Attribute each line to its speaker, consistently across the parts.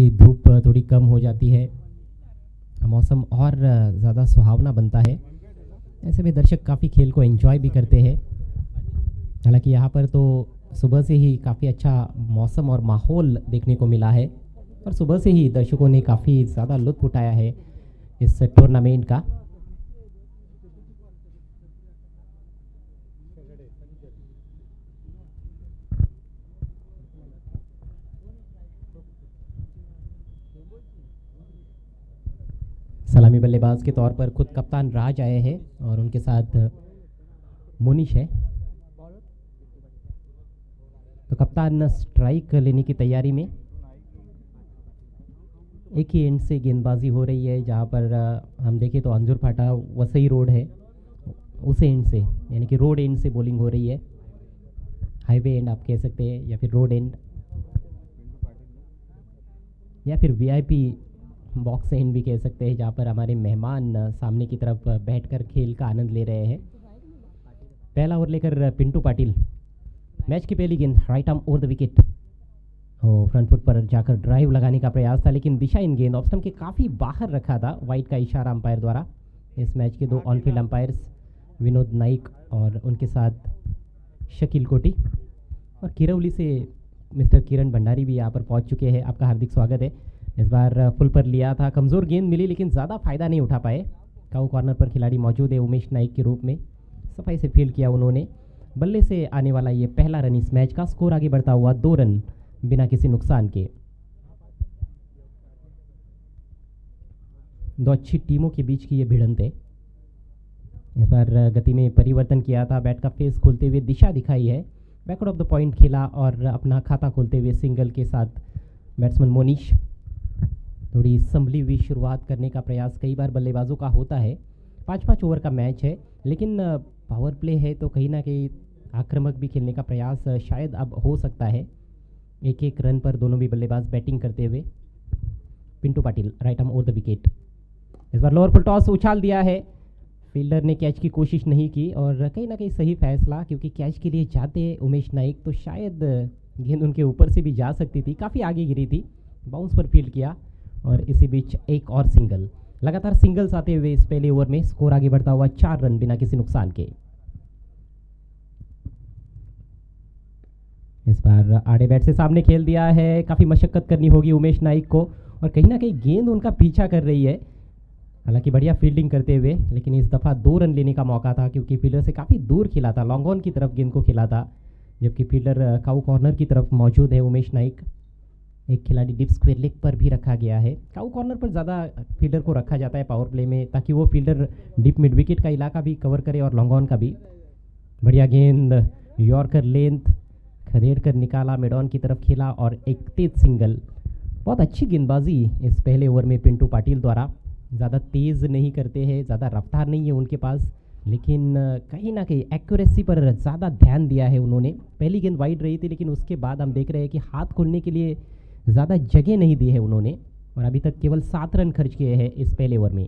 Speaker 1: क्योंकि धूप थोड़ी कम हो जाती है, मौसम और ज़्यादा सुहावना बनता है। ऐसे में दर्शक काफ़ी खेल को एंजॉय भी करते हैं। हालांकि यहाँ पर तो सुबह से ही काफ़ी अच्छा मौसम और माहौल देखने को मिला है और सुबह से ही दर्शकों ने काफ़ी ज़्यादा लुत्फ उठाया है इस टूर्नामेंट का। सलामी बल्लेबाज के तौर पर खुद कप्तान राज आए हैं और उनके साथ मोनिश है। तो कप्तान स्ट्राइक लेने की तैयारी में। एक ही एंड से गेंदबाजी हो रही है, जहां पर हम देखें तो अंजुर फाटा वसई रोड है, उस एंड से यानी कि रोड एंड से बॉलिंग हो रही है। हाईवे एंड आप कह सकते हैं या फिर रोड एंड या फिर वीआईपी बॉक्स एंड भी कह सकते हैं, जहाँ पर हमारे मेहमान सामने की तरफ बैठकर खेल का आनंद ले रहे हैं। पहला ओवर लेकर पिंटू पाटिल। मैच की पहली गेंद right arm over the wicket. Front foot पर जाकर ड्राइव लगाने का प्रयास था, लेकिन दिशा इन गेंद ऑफ स्टंप के काफ़ी बाहर रखा था। वाइड का इशारा अंपायर द्वारा। इस मैच के दो ऑनफील्ड अंपायर्स विनोद नाइक और उनके साथ शकील कोटी, और किरौली से मिस्टर किरण भंडारी भी यहाँ पर पहुँच चुके हैं। आपका हार्दिक स्वागत है। इस बार फुल पर लिया था, कमज़ोर गेंद मिली लेकिन ज़्यादा फायदा नहीं उठा पाए। काऊ कॉर्नर पर खिलाड़ी मौजूद है उमेश नाइक के रूप में, सफाई से फील्ड किया उन्होंने। बल्ले से आने वाला ये पहला रन इस मैच का। स्कोर आगे बढ़ता हुआ 2 रन बिना किसी नुकसान के। दो अच्छी टीमों के बीच की ये भिड़ंत है। इस बार गति में परिवर्तन किया था, बैट का फेस खोलते हुए दिशा दिखाई है, बैकवर्ड ऑफ द पॉइंट खेला और अपना खाता खोलते हुए सिंगल के साथ बैट्समैन मोनिश। थोड़ी संभली हुई शुरुआत करने का प्रयास कई बार बल्लेबाजों का होता है। 5-5 ओवर का मैच है, लेकिन पावर प्ले है तो कहीं ना कहीं आक्रामक भी खेलने का प्रयास शायद अब हो सकता है। एक एक रन पर दोनों भी बल्लेबाज बैटिंग करते हुए। Pintu Patil right arm over the wicket. इस बार लोअर फुल टॉस उछाल दिया है, फील्डर ने कैच की कोशिश नहीं की और कहीं ना कहीं सही फैसला, क्योंकि कैच के लिए जाते उमेश नाइक तो शायद गेंद उनके ऊपर से भी जा सकती थी, काफ़ी आगे गिरी थी। बाउंस पर फील्ड किया और इसी बीच एक और सिंगल। लगातार सिंगल्स आते हुए इस पहले ओवर में स्कोर आगे बढ़ता हुआ 4 रन बिना किसी नुकसान के। इस बार आड़े बैट से सामने खेल दिया है, काफ़ी मशक्कत करनी होगी उमेश नाइक को और कहीं ना कहीं गेंद उनका पीछा कर रही है। हालांकि बढ़िया फील्डिंग करते हुए, लेकिन इस दफ़ा 2 रन लेने का मौका था, क्योंकि फील्डर से काफ़ी दूर खेला था, लॉन्ग ऑन की तरफ गेंद को खेला था, जबकि फील्डर काऊ कॉर्नर की तरफ मौजूद है उमेश नाइक। एक खिलाड़ी डिप स्क्वायर लेग पर भी रखा गया है। काऊ कॉर्नर पर ज़्यादा फील्डर को रखा जाता है पावर प्ले में, ताकि वो फील्डर डिप मिड विकेट का इलाका भी कवर करे और लॉन्ग ऑन का भी। बढ़िया गेंद, यॉर्कर लेंथ खदेड़ कर निकाला, मिड ऑन की तरफ खेला और एक तेज सिंगल। बहुत अच्छी गेंदबाजी इस पहले ओवर में पिंटू पाटिल द्वारा। ज़्यादा तेज़ नहीं करते हैं, ज़्यादा रफ्तार नहीं है उनके पास, लेकिन कहीं ना कहीं एक्यूरेसी पर ज़्यादा ध्यान दिया है उन्होंने। पहली गेंद वाइड रही थी, लेकिन उसके बाद हम देख रहे हैं कि हाथ खोलने के लिए ज़्यादा जगह नहीं दी है उन्होंने, और अभी तक केवल 7 रन खर्च किए हैं इस पहले ओवर में।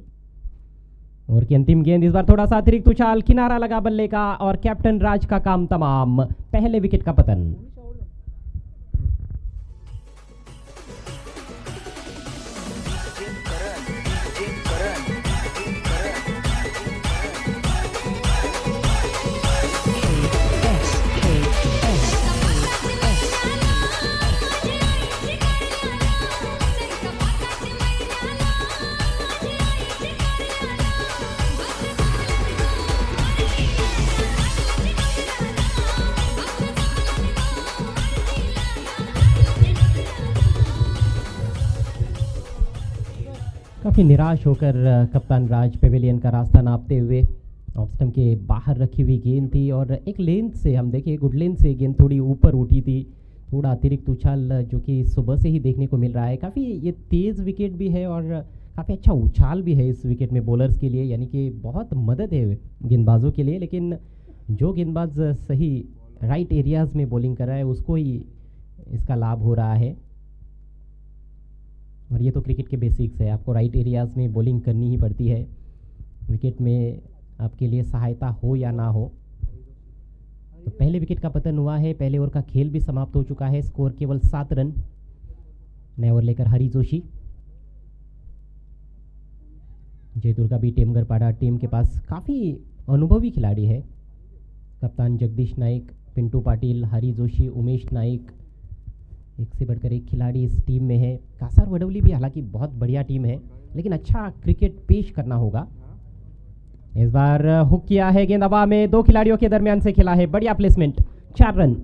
Speaker 1: ओवर की अंतिम गेंद, इस बार थोड़ा सा अतिरिक्त उछाल, किनारा लगा बल्ले का और कैप्टन राज का काम तमाम। पहले विकेट का पतन। काफ़ी निराश होकर कप्तान राज पेवेलियन का रास्ता नापते हुए, ऑफ स्टंप के बाहर रखी हुई गेंद थी और एक लेंथ से हम देखें, गुड लेंथ से गेंद थोड़ी ऊपर उठी थी। थोड़ा अतिरिक्त उछाल जो कि सुबह से ही देखने को मिल रहा है। काफ़ी ये तेज़ विकेट भी है और काफ़ी अच्छा उछाल भी है इस विकेट में बॉलर्स के लिए, यानी कि बहुत मदद है गेंदबाजों के लिए। लेकिन जो गेंदबाज सही राइट एरियाज़ में बॉलिंग कर रहा है उसको ही इसका लाभ हो रहा है, और ये तो क्रिकेट के बेसिक्स है, आपको राइट एरियाज़ में बॉलिंग करनी ही पड़ती है, विकेट में आपके लिए सहायता हो या ना हो। तो पहले विकेट का पतन हुआ है, पहले ओवर का खेल भी समाप्त हो चुका है, स्कोर केवल 7 रन। नया ओवर लेकर हरी जोशी। जय दुर्गा भी टेमगरपाड़ा टीम के पास काफ़ी अनुभवी खिलाड़ी है। कप्तान जगदीश नाइक, पिंटू पाटिल, हरी जोशी, उमेश नाइक, एक से बढ़कर एक खिलाड़ी इस टीम में है। कासार वडवली भी हालांकि बहुत बढ़िया टीम है, लेकिन अच्छा क्रिकेट पेश करना होगा। इस बार हुक किया है गेंद हवा में, दो खिलाड़ियों के दरमियान से खेला है, बढ़िया प्लेसमेंट, 4 रन।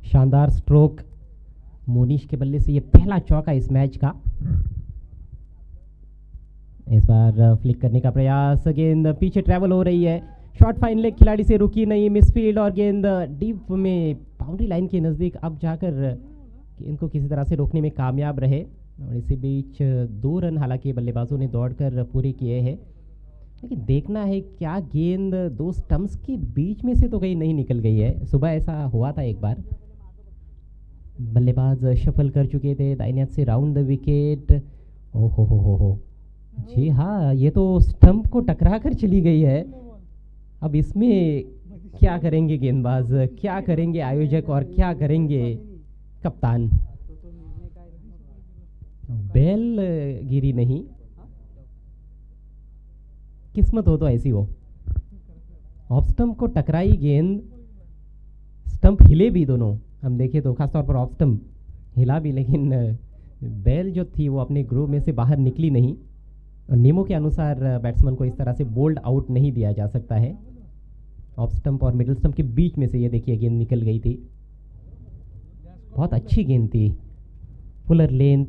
Speaker 1: शानदार स्ट्रोक मोनीश के बल्ले से, ये पहला चौका इस मैच का। इस बार फ्लिक करने का प्रयास, गेंद पीछे ट्रैवल हो रही है, शॉट फाइन लेग खिलाड़ी से रुकी नहीं, मिसफील्ड और गेंद डीप में बाउंड्री लाइन के नज़दीक अब जाकर गेंद को किसी तरह से रोकने में कामयाब रहे। और इसी बीच 2 रन हालांकि बल्लेबाजों ने दौड़कर पूरे किए हैं, लेकिन देखना है क्या गेंद 2 स्टंप्स के बीच में से तो कहीं नहीं निकल गई है। सुबह ऐसा हुआ था एक बार, बल्लेबाज शफल कर चुके थे, दाहिने हाथ से राउंड द विकेट। ओहो हो, जी हाँ, ये तो स्टंप को टकरा कर चली गई है। अब इसमें क्या करेंगे गेंदबाज, क्या करेंगे आयोजक और क्या करेंगे कप्तान? बेल गिरी नहीं, किस्मत हो तो ऐसी हो। ऑफ स्टंप को टकराई गेंद, स्टंप हिले भी दोनों, हम देखें तो खासतौर पर ऑफ स्टंप हिला भी, लेकिन बेल जो थी वो अपने ग्रूव में से बाहर निकली नहीं। और नियमों के अनुसार बैट्समैन को इस तरह से बोल्ड आउट नहीं दिया जा सकता है। ऑफ स्टंप और मिडिल स्टंप के बीच में से ये देखिए गेंद निकल गई थी। बहुत अच्छी गेंद थी, Fuller length,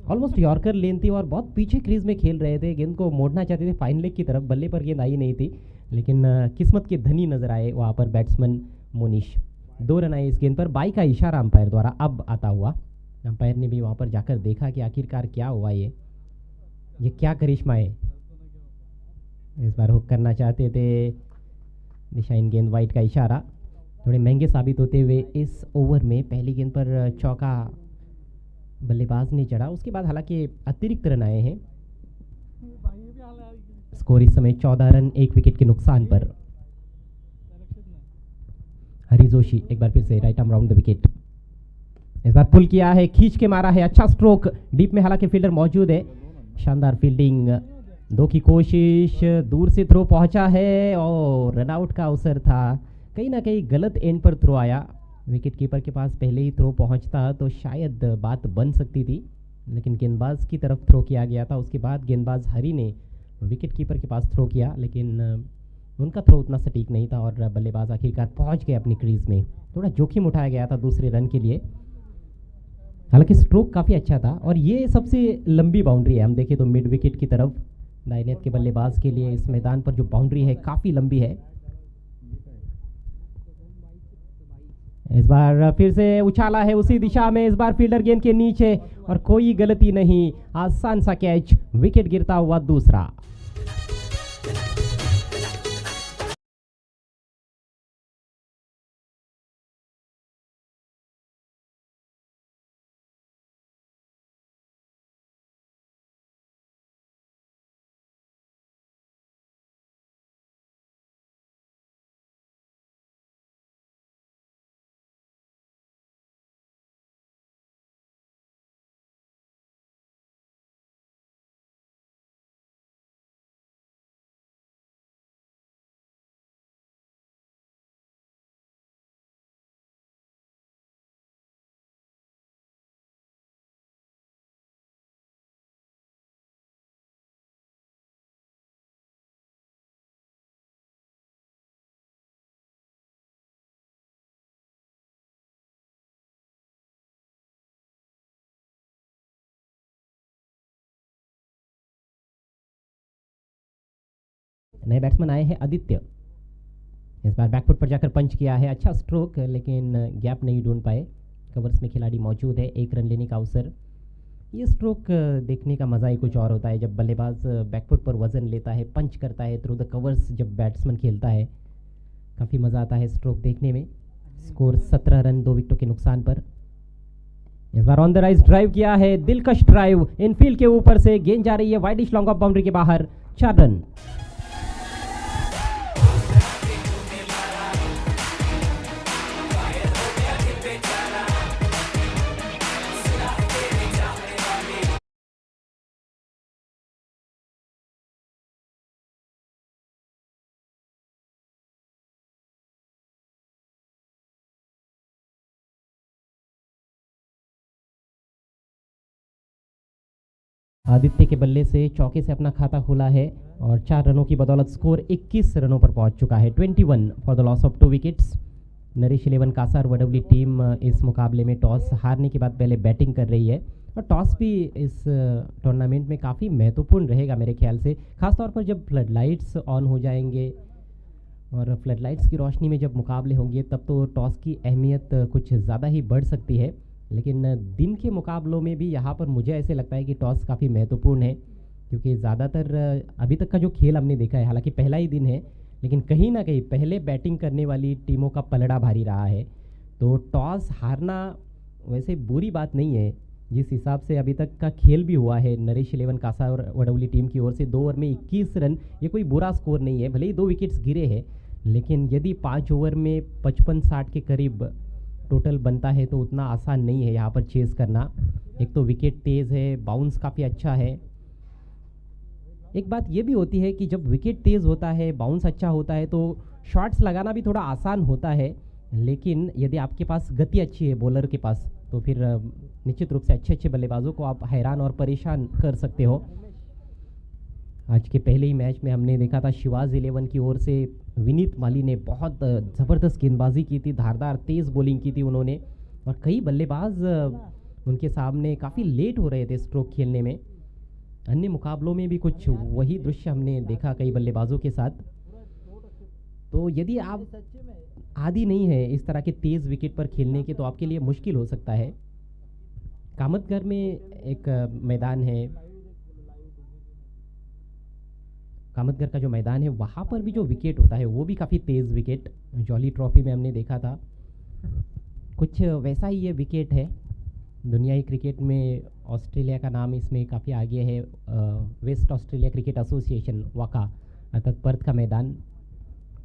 Speaker 1: almost yorker length थी और बहुत पीछे क्रीज में खेल रहे थे, गेंद को मोड़ना चाहते थे फाइन लेग की तरफ, बल्ले पर गेंद आई नहीं थी, लेकिन किस्मत के धनी नजर आए वहाँ पर बैट्समैन मोनीश। 2 रन आए इस गेंद पर, बाई का इशारा अंपायर द्वारा अब आता हुआ। अंपायर ने भी वहाँ पर जाकर देखा कि आखिरकार क्या हुआ, ये क्या करिश्मा है। इस बार हुक करना चाहते थे, दिशा इन गेंद वाइट का इशारा, थोड़े महंगे साबित होते हुए इस ओवर में पहली गेंद पर चौका बल्लेबाज ने चढ़ा। उसके बाद हालांकि अतिरिक्त रन आए हैं। स्कोर इस समय 14 रन 1 विकेट के नुकसान पर। हरी जोशी एक बार फिर से right arm round the wicket, इस बार पुल किया है, खींच के मारा है, अच्छा स्ट्रोक, डीप में हालांकि फील्डर मौजूद है, शानदार फील्डिंग, 2 की कोशिश, दूर से थ्रो पहुंचा है और रन आउट का अवसर था, कहीं ना कहीं गलत एंड पर थ्रो आया। विकेट कीपर के पास पहले ही थ्रो पहुंचता तो शायद बात बन सकती थी, लेकिन गेंदबाज की तरफ थ्रो किया गया था। उसके बाद गेंदबाज हरी ने विकेट कीपर के पास थ्रो किया, लेकिन उनका थ्रो उतना सटीक नहीं था और बल्लेबाज आखिरकार पहुंच गए अपनी क्रीज में। थोड़ा जोखिम उठाया गया था दूसरे रन के लिए, हालांकि स्ट्रोक काफ़ी अच्छा था और ये सबसे लंबी बाउंड्री है। हम देखें तो मिड विकेट की तरफ दाहिने हाथ के बल्लेबाज के लिए इस मैदान पर जो बाउंड्री है काफ़ी लंबी है। इस बार फिर से उछाला है उसी दिशा में, इस बार फील्डर गेंद के नीचे और कोई गलती नहीं, आसान सा कैच, विकेट गिरता हुआ दूसरा। नए बैट्समैन आए हैं आदित्य, इस बार बैकफुट पर जाकर पंच किया है, अच्छा स्ट्रोक, लेकिन गैप नहीं ढूंढ पाए। कवर्स में खिलाड़ी मौजूद है, 1 रन लेने का अवसर। ये स्ट्रोक देखने का मज़ा ही कुछ और होता है जब बल्लेबाज बैकफुट पर वजन लेता है, पंच करता है थ्रू द कवर्स, जब बैट्समैन खेलता है काफ़ी मज़ा आता है स्ट्रोक देखने में। स्कोर 17 रन 2 विकेटों के नुकसान पर। इस बार ऑन द राइज ड्राइव किया है, दिलकश ड्राइव इनफील्ड के ऊपर से, गेंद जा रही है वाइडिश लॉन्ग ऑफ बाउंड्री के बाहर, 4 रन। आदित्य के बल्ले से चौके से अपना खाता खोला है और 4 रनों की बदौलत स्कोर 21 रनों पर पहुंच चुका है। 21 for the loss of 2 wickets. Naresh 11 Kasar Vadavali team इस मुकाबले में टॉस हारने के बाद पहले बैटिंग कर रही है और टॉस भी इस टूर्नामेंट में काफ़ी महत्वपूर्ण रहेगा मेरे ख्याल से, खासतौर पर जब फ्लड लाइट्स ऑन हो जाएंगे और फ्लड लाइट्स की रोशनी में जब मुकाबले होंगे तब तो टॉस की अहमियत कुछ ज़्यादा ही बढ़ सकती है। लेकिन दिन के मुकाबलों में भी यहाँ पर मुझे ऐसे लगता है कि टॉस काफ़ी महत्वपूर्ण है, क्योंकि ज़्यादातर अभी तक का जो खेल हमने देखा है, हालांकि पहला ही दिन है, लेकिन कहीं ना कहीं पहले बैटिंग करने वाली टीमों का पलड़ा भारी रहा है। तो टॉस हारना वैसे बुरी बात नहीं है। जिस हिसाब से अभी तक का खेल भी हुआ है, नरेश 11 कासा और वडवली टीम की ओर से 2 ओवर में 21 रन, ये कोई बुरा स्कोर नहीं है। भले ही 2 विकेट्स गिरे हैं, लेकिन यदि 5 ओवर में 55-60 के करीब टोटल बनता है तो उतना आसान नहीं है यहाँ पर चेस करना। एक तो विकेट तेज़ है, बाउंस काफ़ी अच्छा है। एक बात ये भी होती है कि जब विकेट तेज़ होता है, बाउंस अच्छा होता है, तो शॉट्स लगाना भी थोड़ा आसान होता है। लेकिन यदि आपके पास गति अच्छी है बॉलर के पास, तो फिर निश्चित रूप से अच्छे अच्छे बल्लेबाजों को आप हैरान और परेशान कर सकते हो। आज के पहले ही मैच में हमने देखा था शिवाज 11 की ओर से विनीत माली ने बहुत ज़बरदस्त गेंदबाजी की थी, धारदार तेज़ बॉलिंग की थी उन्होंने, और कई बल्लेबाज उनके सामने काफ़ी लेट हो रहे थे स्ट्रोक खेलने में। अन्य मुकाबलों में भी कुछ वही दृश्य हमने देखा कई बल्लेबाजों के साथ। तो यदि आप आदी नहीं है इस तरह के तेज़ विकेट पर खेलने के, तो आपके लिए मुश्किल हो सकता है। कामतगर में एक मैदान है, कामतगर का जो मैदान है वहाँ पर भी जो विकेट होता है वो भी काफ़ी तेज़ विकेट, जॉली ट्रॉफी में हमने देखा था, कुछ वैसा ही ये विकेट है। दुनियाई क्रिकेट में ऑस्ट्रेलिया का नाम इसमें काफ़ी आगे है, वेस्ट ऑस्ट्रेलिया क्रिकेट एसोसिएशन वाका, अर्थात पर्थ का मैदान।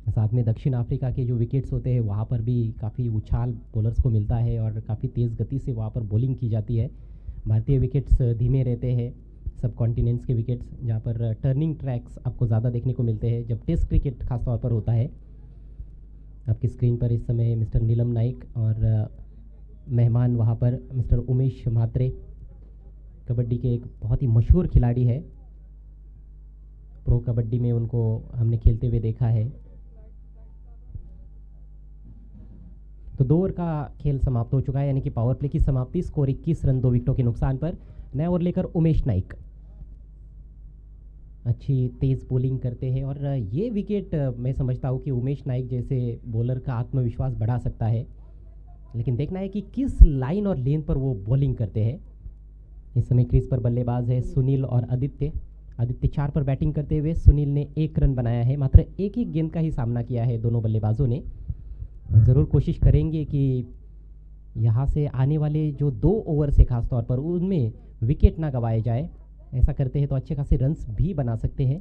Speaker 1: साथ में दक्षिण अफ्रीका के जो विकेट्स होते हैं वहाँ पर भी काफ़ी उछाल बॉलर्स को मिलता है और काफ़ी तेज़ गति से वहाँ पर बॉलिंग की जाती है। भारतीय विकेट्स धीमे रहते हैं, सब कॉन्टिनेंट्स के विकेट्स, जहाँ पर टर्निंग ट्रैक्स आपको ज़्यादा देखने को मिलते हैं जब टेस्ट क्रिकेट खास तौर पर होता है। आपकी स्क्रीन पर इस समय मिस्टर नीलम नाइक और मेहमान वहाँ पर मिस्टर उमेश म्हात्रे, कबड्डी के एक बहुत ही मशहूर खिलाड़ी है, प्रो कबड्डी में उनको हमने खेलते हुए देखा है। तो 2 ओवर का खेल समाप्त हो चुका है, यानी कि पावर प्ले की समाप्ति। स्कोर 21 रन 2 विकेटों के नुकसान पर। नया ओवर लेकर उमेश नाइक अच्छी तेज़ बॉलिंग करते हैं और ये विकेट मैं समझता हूँ कि उमेश नाइक जैसे बॉलर का आत्मविश्वास बढ़ा सकता है, लेकिन देखना है कि किस लाइन और लेन पर वो बॉलिंग करते हैं। इस समय क्रीज पर बल्लेबाज है सुनील और आदित्य। आदित्य 4 पर बैटिंग करते हुए, सुनील ने 1 रन बनाया है। मात्र एक गेंद का ही सामना किया है दोनों बल्लेबाजों ने। ज़रूर कोशिश करेंगे कि यहाँ से आने वाले जो 2 ओवर से खास तौर पर उनमें विकेट ना गंवाए जाए। ऐसा करते हैं तो अच्छे खासे रन्स भी बना सकते हैं।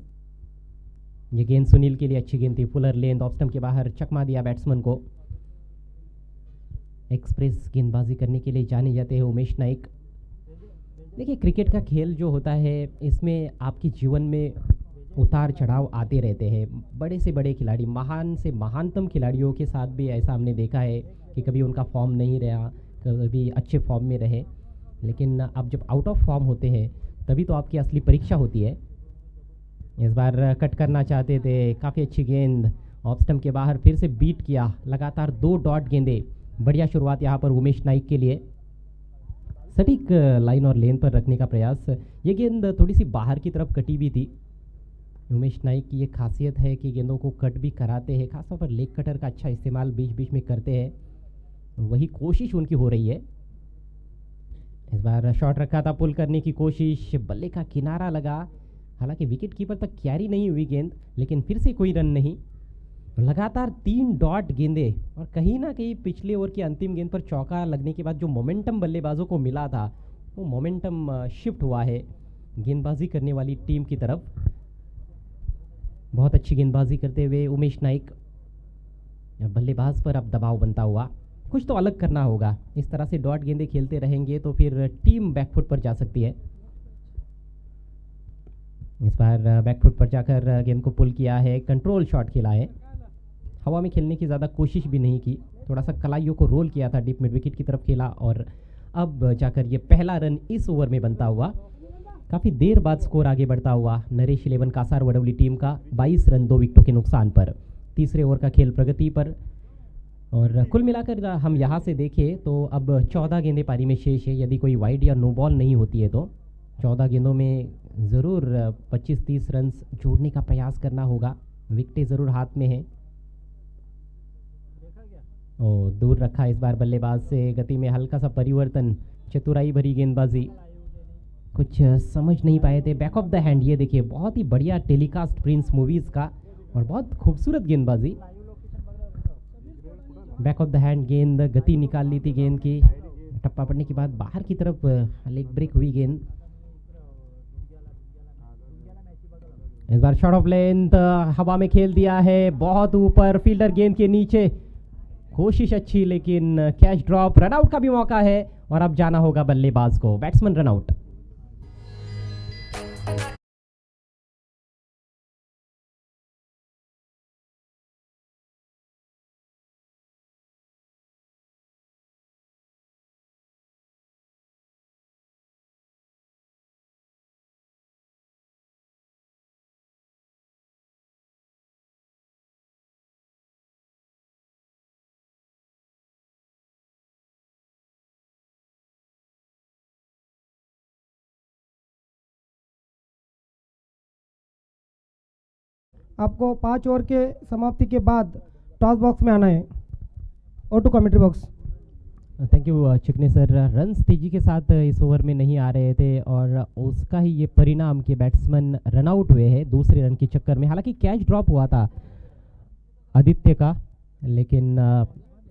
Speaker 1: ये गेंद सुनील के लिए अच्छी गेंद थी, फुलर लेंथ ऑफ स्टंप के बाहर चकमा दिया बैट्समैन को। एक्सप्रेस गेंदबाजी करने के लिए जाने जाते हैं उमेश नाइक। देखिए, क्रिकेट का खेल जो होता है इसमें आपके जीवन में उतार चढ़ाव आते रहते हैं। बड़े से बड़े खिलाड़ी, महान से महानतम खिलाड़ियों के साथ भी ऐसा हमने देखा है कि कभी उनका फॉर्म नहीं रहा, कभी अच्छे फॉर्म में रहे, लेकिन अब जब आउट ऑफ फॉर्म होते हैं तभी तो आपकी असली परीक्षा होती है। इस बार कट करना चाहते थे, काफ़ी अच्छी गेंद ऑफ स्टंप के बाहर, फिर से बीट किया, लगातार 2 डॉट गेंदे। बढ़िया शुरुआत यहाँ पर उमेश नाइक के लिए, सटीक लाइन और लेन पर रखने का प्रयास। ये गेंद थोड़ी सी बाहर की तरफ कटी भी थी। उमेश नाइक की ये खासियत है कि गेंदों को कट भी कराते हैं, खासतौर पर लेग कटर का अच्छा इस्तेमाल बीच बीच में करते हैं, वही कोशिश उनकी हो रही है। इस बार शॉट रखा था, पुल करने की कोशिश, बल्ले का किनारा लगा, हालांकि विकेट कीपर तक कैरी नहीं हुई गेंद, लेकिन फिर से कोई रन नहीं। लगातार 3 डॉट गेंदे और कहीं ना कहीं पिछले ओवर की अंतिम गेंद पर चौका लगने के बाद जो मोमेंटम बल्लेबाजों को मिला था वो मोमेंटम शिफ्ट हुआ है गेंदबाजी करने वाली टीम की तरफ। बहुत अच्छी गेंदबाजी करते हुए उमेश नाइक, बल्लेबाज पर अब दबाव बनता हुआ कुछ तो अलग करना होगा। इस तरह से डॉट गेंदे खेलते रहेंगे तो फिर टीम बैकफुट पर जा सकती है। इस बार बैकफुट पर जाकर गेंद को पुल किया है, कंट्रोल शॉट खेला है, हवा में खेलने की ज़्यादा कोशिश भी नहीं की, थोड़ा सा कलाइयों को रोल किया था, डीप मिड विकेट की तरफ खेला और अब जाकर ये पहला रन इस ओवर में बनता हुआ। काफ़ी देर बाद स्कोर आगे बढ़ता हुआ नरेश 11 कासार वडवली टीम का 22 रन 2 विकेटों के नुकसान पर। तीसरे ओवर का खेल प्रगति पर और कुल मिलाकर हम यहाँ से देखें तो अब 14 गेंदें पारी में शेष है। यदि कोई वाइड या नो बॉल नहीं होती है तो 14 गेंदों में ज़रूर 25-30 रन जोड़ने का प्रयास करना होगा। विकेटें ज़रूर हाथ में हैं। ओ दूर रखा इस बार बल्लेबाज से, गति में हल्का सा परिवर्तन, चतुराई भरी गेंदबाजी, कुछ समझ नहीं पाए थे। बैक ऑफ द हैंड, ये देखिए बहुत ही बढ़िया टेलीकास्ट प्रिंस मूवीज़ का और बहुत खूबसूरत गेंदबाजी। बैक ऑफ द हैंड गेंद, गति निकाल ली थी गेंद की, टप्पा पड़ने के बाद बाहर की तरफ लेग ब्रेक हुई गेंद। इस बार शॉट ऑफ लेंथ हवा में खेल दिया है, बहुत ऊपर, फील्डर गेंद के नीचे, कोशिश अच्छी लेकिन कैच ड्रॉप, रन आउट का भी मौका है और अब जाना होगा बल्लेबाज को। Batsman run out.
Speaker 2: आपको 5 ओवर के समाप्ति के बाद टॉस बॉक्स में आना है और to commentary box.
Speaker 1: Thank you Chikne sir. Runs तेजी के साथ इस ओवर में नहीं आ रहे थे और उसका ही ये परिणाम कि बैट्समैन रन आउट हुए हैं दूसरे रन के चक्कर में। हालांकि कैच ड्रॉप हुआ था आदित्य का, लेकिन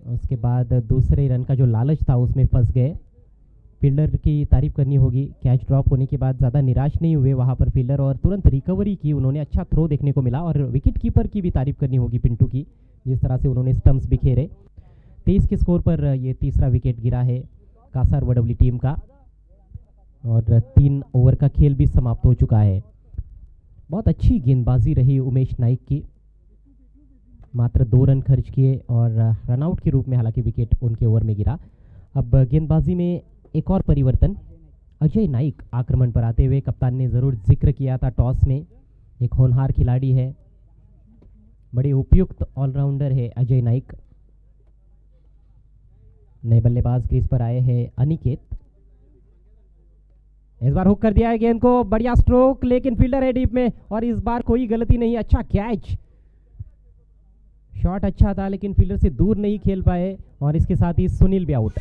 Speaker 1: उसके बाद दूसरे रन का जो लालच था उसमें फंस गए। फील्डर की तारीफ करनी होगी, कैच ड्रॉप होने के बाद ज़्यादा निराश नहीं हुए वहाँ पर फील्डर और तुरंत रिकवरी की उन्होंने, अच्छा थ्रो देखने को मिला। और विकेट कीपर की भी तारीफ करनी होगी पिंटू की, जिस तरह से उन्होंने स्टंप्स बिखेरे। 23 के स्कोर पर ये तीसरा विकेट गिरा है कासार वडवली टीम का और 3 ओवर का खेल भी समाप्त हो चुका है। बहुत अच्छी गेंदबाजी रही उमेश नाइक की, मात्र 2 रन खर्च किए और रनआउट के रूप में हालांकि विकेट उनके ओवर में गिरा। अब गेंदबाजी में एक और परिवर्तन, अजय नाइक आक्रमण पर आते हुए, कप्तान ने ज़रूर जिक्र किया था टॉस में, एक होनहार खिलाड़ी है, बड़े उपयुक्त ऑलराउंडर है अजय नाइक। नए बल्लेबाज क्रीज पर आए हैं अनिकेत। इस बार हुक कर दिया है गेंद को, बढ़िया स्ट्रोक, लेकिन फील्डर है डीप में और इस बार कोई गलती नहीं, अच्छा कैच, शॉट अच्छा था लेकिन फील्डर से दूर नहीं खेल पाए और इसके साथ ही सुनील भी आउट।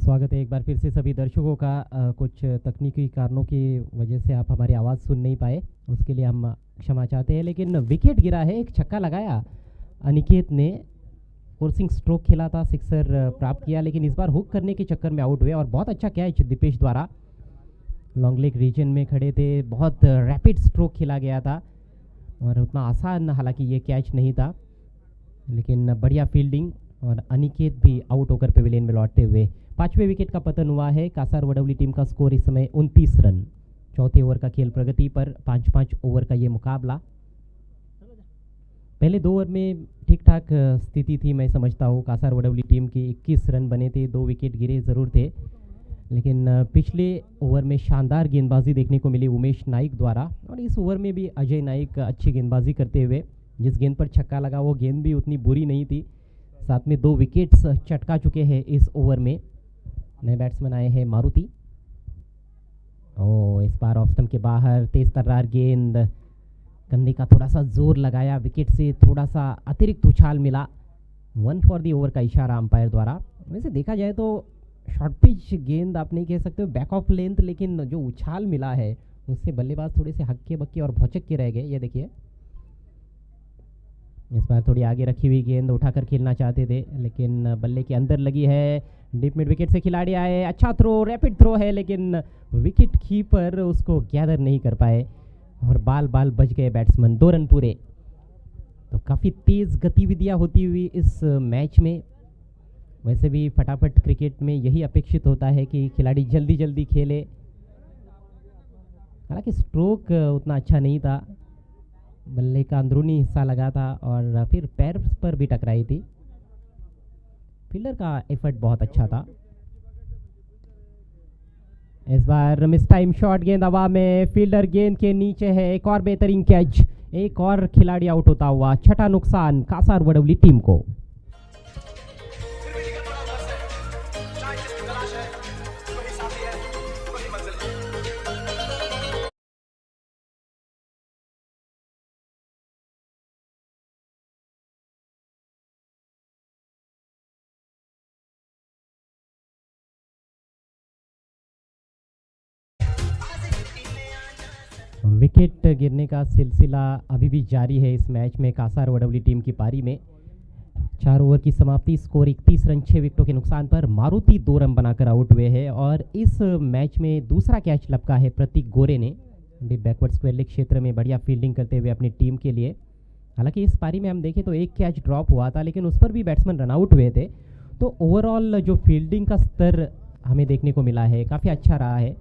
Speaker 1: स्वागत है एक बार फिर से सभी दर्शकों का। कुछ तकनीकी कारणों की वजह से आप हमारी आवाज़ सुन नहीं पाए, उसके लिए हम क्षमा चाहते हैं। लेकिन विकेट गिरा है, एक छक्का लगाया अनिकेत ने, फोर्सिंग स्ट्रोक खेला था, सिक्सर प्राप्त किया, लेकिन इस बार हुक करने के चक्कर में आउट हुए। और बहुत अच्छा कैच दीपेश द्वारा, लॉन्ग लेग रीजन में खड़े थे, बहुत रैपिड स्ट्रोक खेला गया था और उतना आसान हालांकि ये कैच नहीं था, लेकिन बढ़िया फील्डिंग और अनिकेत भी आउट होकर पेविलियन में लौटते हुए। 5वें विकेट का पतन हुआ है। कासार वडवली टीम का स्कोर इस समय 29 रन। चौथे ओवर का खेल प्रगति पर, 5-5 ओवर का ये मुकाबला। पहले 2 ओवर में ठीक ठाक स्थिति थी, मैं समझता हूँ। कासार वडवली टीम के 21 रन बने थे, 2 विकेट गिरे ज़रूर थे, लेकिन पिछले ओवर में शानदार गेंदबाजी देखने को मिली उमेश नाइक द्वारा। और इस ओवर में भी अजय नाइक अच्छी गेंदबाजी करते हुए, जिस गेंद पर छक्का लगा वो गेंद भी उतनी बुरी नहीं थी। साथ में 2 विकेट्स चटका चुके हैं इस ओवर में। नए बैट्समैन आए हैं मारुति। इस बार ऑफ स्टंप के बाहर तेज तर्रार गेंद, कंधे का थोड़ा सा जोर लगाया, विकेट से थोड़ा सा अतिरिक्त उछाल मिला। 1 फॉर दी ओवर का इशारा अंपायर द्वारा। वैसे देखा जाए तो शॉर्ट पिच गेंद आप नहीं कह सकते हो, बैक ऑफ लेंथ, लेकिन जो उछाल मिला है उससे बल्लेबाज थोड़े से हक्के बक्के और भौचक के रह गए। ये देखिए, इस बार थोड़ी आगे रखी हुई गेंद उठाकर खेलना चाहते थे, लेकिन बल्ले के अंदर लगी है। डीप मिड विकेट से खिलाड़ी आए, अच्छा थ्रो, रैपिड थ्रो है, लेकिन विकेट कीपर उसको गैदर नहीं कर पाए और बाल बाल बच गए बैट्समैन। 2 रन पूरे। तो काफ़ी तेज़ गतिविधियां होती हुई इस मैच में। वैसे भी फटाफट क्रिकेट में यही अपेक्षित होता है कि खिलाड़ी जल्दी जल्दी खेले। हालांकि स्ट्रोक उतना अच्छा नहीं था, बल्ले का अंदरूनी हिस्सा लगा था और फिर पैर पर भी टकराई थी। फील्डर का एफर्ट बहुत अच्छा था। इस बार मिस टाइम शॉट, गेंद हवा में, फील्डर गेंद के नीचे है। एक और बेहतरीन कैच, एक और खिलाड़ी आउट होता हुआ। 6ठा नुकसान कासार वडवली टीम को। विकेट गिरने का सिलसिला अभी भी जारी है इस मैच में। कासार वडवली टीम की पारी में 4 ओवर की समाप्ति, स्कोर 31 रन 6 विकेटों के नुकसान पर। मारुति 2 रन बनाकर आउट हुए हैं और इस मैच में दूसरा कैच लपका है प्रतीक गोरे ने। डीप बैकवर्ड स्क्वायर लेग क्षेत्र में बढ़िया फील्डिंग करते हुए अपनी टीम के लिए। हालांकि इस पारी में हम देखें तो एक कैच ड्रॉप हुआ था, लेकिन उस पर भी बैट्समैन रन आउट हुए थे। तो ओवरऑल जो फील्डिंग का स्तर हमें देखने को मिला है काफ़ी अच्छा रहा है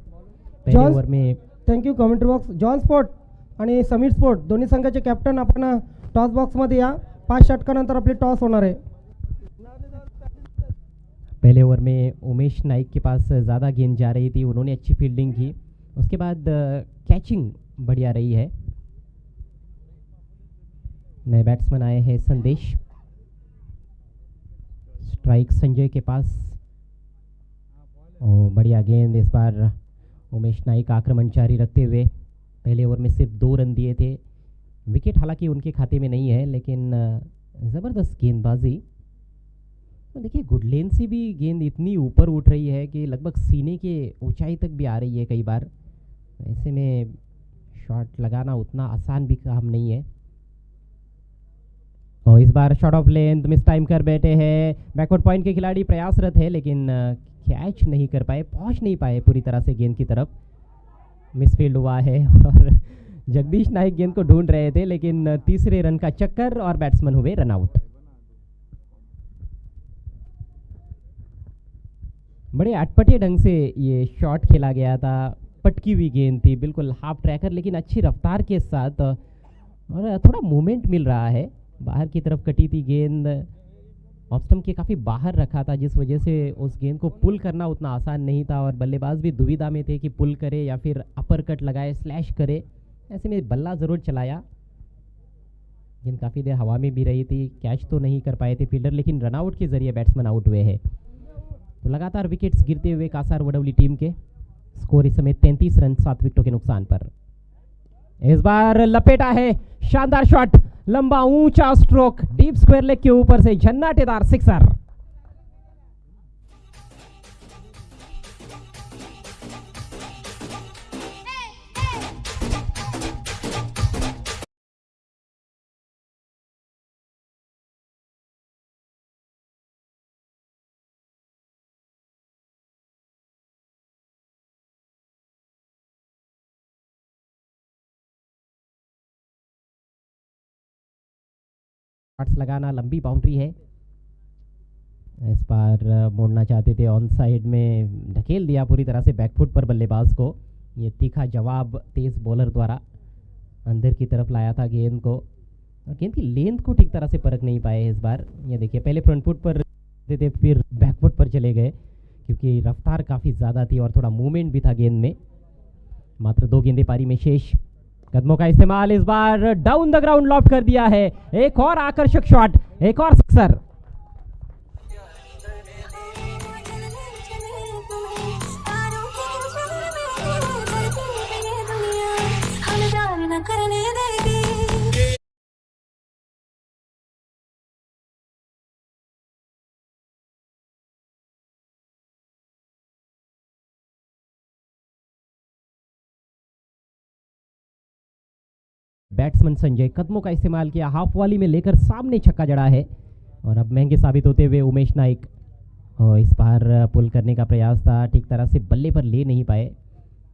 Speaker 1: पहले ओवर में।
Speaker 2: Thank you commentary box. John sport आणि समीर स्पोर्ट दोन्ही संघाचे कॅप्टन आपण टॉस बॉक्समध्ये या। 5 षटकानंतर आपली टॉस होणार आहे।
Speaker 1: पहले ओवर में उमेश नाइक के पास ज़्यादा गेंद जा रही थी, उन्होंने अच्छी फील्डिंग की। उसके बाद कैचिंग बढ़िया रही है। नए बैट्समैन आए हैं संदेश। स्ट्राइक संजय के पास, और बढ़िया गेंद। इस बार उमेश नाइक आक्रमण जारी रखते हुए पहले ओवर में सिर्फ 2 रन दिए थे। विकेट हालांकि उनके खाते में नहीं है, लेकिन ज़बरदस्त गेंदबाजी। तो देखिए, गुडलेन से भी गेंद इतनी ऊपर उठ रही है कि लगभग सीने के ऊंचाई तक भी आ रही है कई बार। ऐसे में शॉट लगाना उतना आसान भी काम नहीं है। और इस बार short of length miss time कर बैठे हैं। बैकवर्ड पॉइंट के खिलाड़ी प्रयासरत है, लेकिन कैच नहीं कर पाए, पहुंच नहीं पाए पूरी तरह से गेंद की तरफ। मिसफील्ड हुआ है और जगदीश नाइक गेंद को ढूंढ रहे थे, लेकिन तीसरे रन का चक्कर और बैट्समैन हुए रन आउट। बड़े अटपटे ढंग से ये शॉट खेला गया था, पटकी हुई गेंद थी, बिल्कुल हाफ ट्रैकर, लेकिन अच्छी रफ्तार के साथ और थोड़ा मूवमेंट मिल रहा है। बाहर की तरफ कटी थी गेंद, ऑफ स्टंप के काफ़ी बाहर रखा था, जिस वजह से उस गेंद को पुल करना उतना आसान नहीं था और बल्लेबाज भी दुविधा में थे कि पुल करे या फिर अपर कट लगाए, स्लैश करे। ऐसे में बल्ला ज़रूर चलाया, गेंद काफ़ी देर हवा में भी रही थी। कैच तो नहीं कर पाए थे फील्डर, लेकिन रनआउट के जरिए बैट्समैन आउट हुए हैं। तो लगातार विकेट्स गिरते हुए कासार वडवली टीम के, स्कोर इस समय 33 रन 7 विकेटों के नुकसान पर। इस बार लपेटा है, शानदार शॉट, लंबा ऊंचा स्ट्रोक, डीप स्क्वायर लेग के ऊपर से झन्नाटेदार सिक्सर। शॉट्स लगाना, लंबी बाउंड्री है। इस बार मोड़ना चाहते थे, ऑन साइड में ढकेल दिया पूरी तरह से बैकफुट पर बल्लेबाज को। ये तीखा जवाब तेज बॉलर द्वारा अंदर की तरफ लाया था गेंद को, और गेंद की लेंथ को ठीक तरह से परख नहीं पाए इस बार। ये देखिए, पहले फ्रंट फुट पर थे, फिर बैकफुट पर चले गए, क्योंकि रफ्तार काफ़ी ज़्यादा थी और थोड़ा मूवमेंट भी था गेंद में। मात्र 2 गेंदें पारी में शेष। कदमों का इस्तेमाल, इस बार डाउन द ग्राउंड लॉफ्ट कर दिया है। एक और आकर्षक शॉट, एक और सिक्सर। बैट्समैन संजय, कदमों का इस्तेमाल किया, हाफ वॉली में लेकर सामने छक्का जड़ा है, और अब महंगे साबित होते हुए उमेश नाइक। और इस बार पुल करने का प्रयास था, ठीक तरह से बल्ले पर ले नहीं पाए।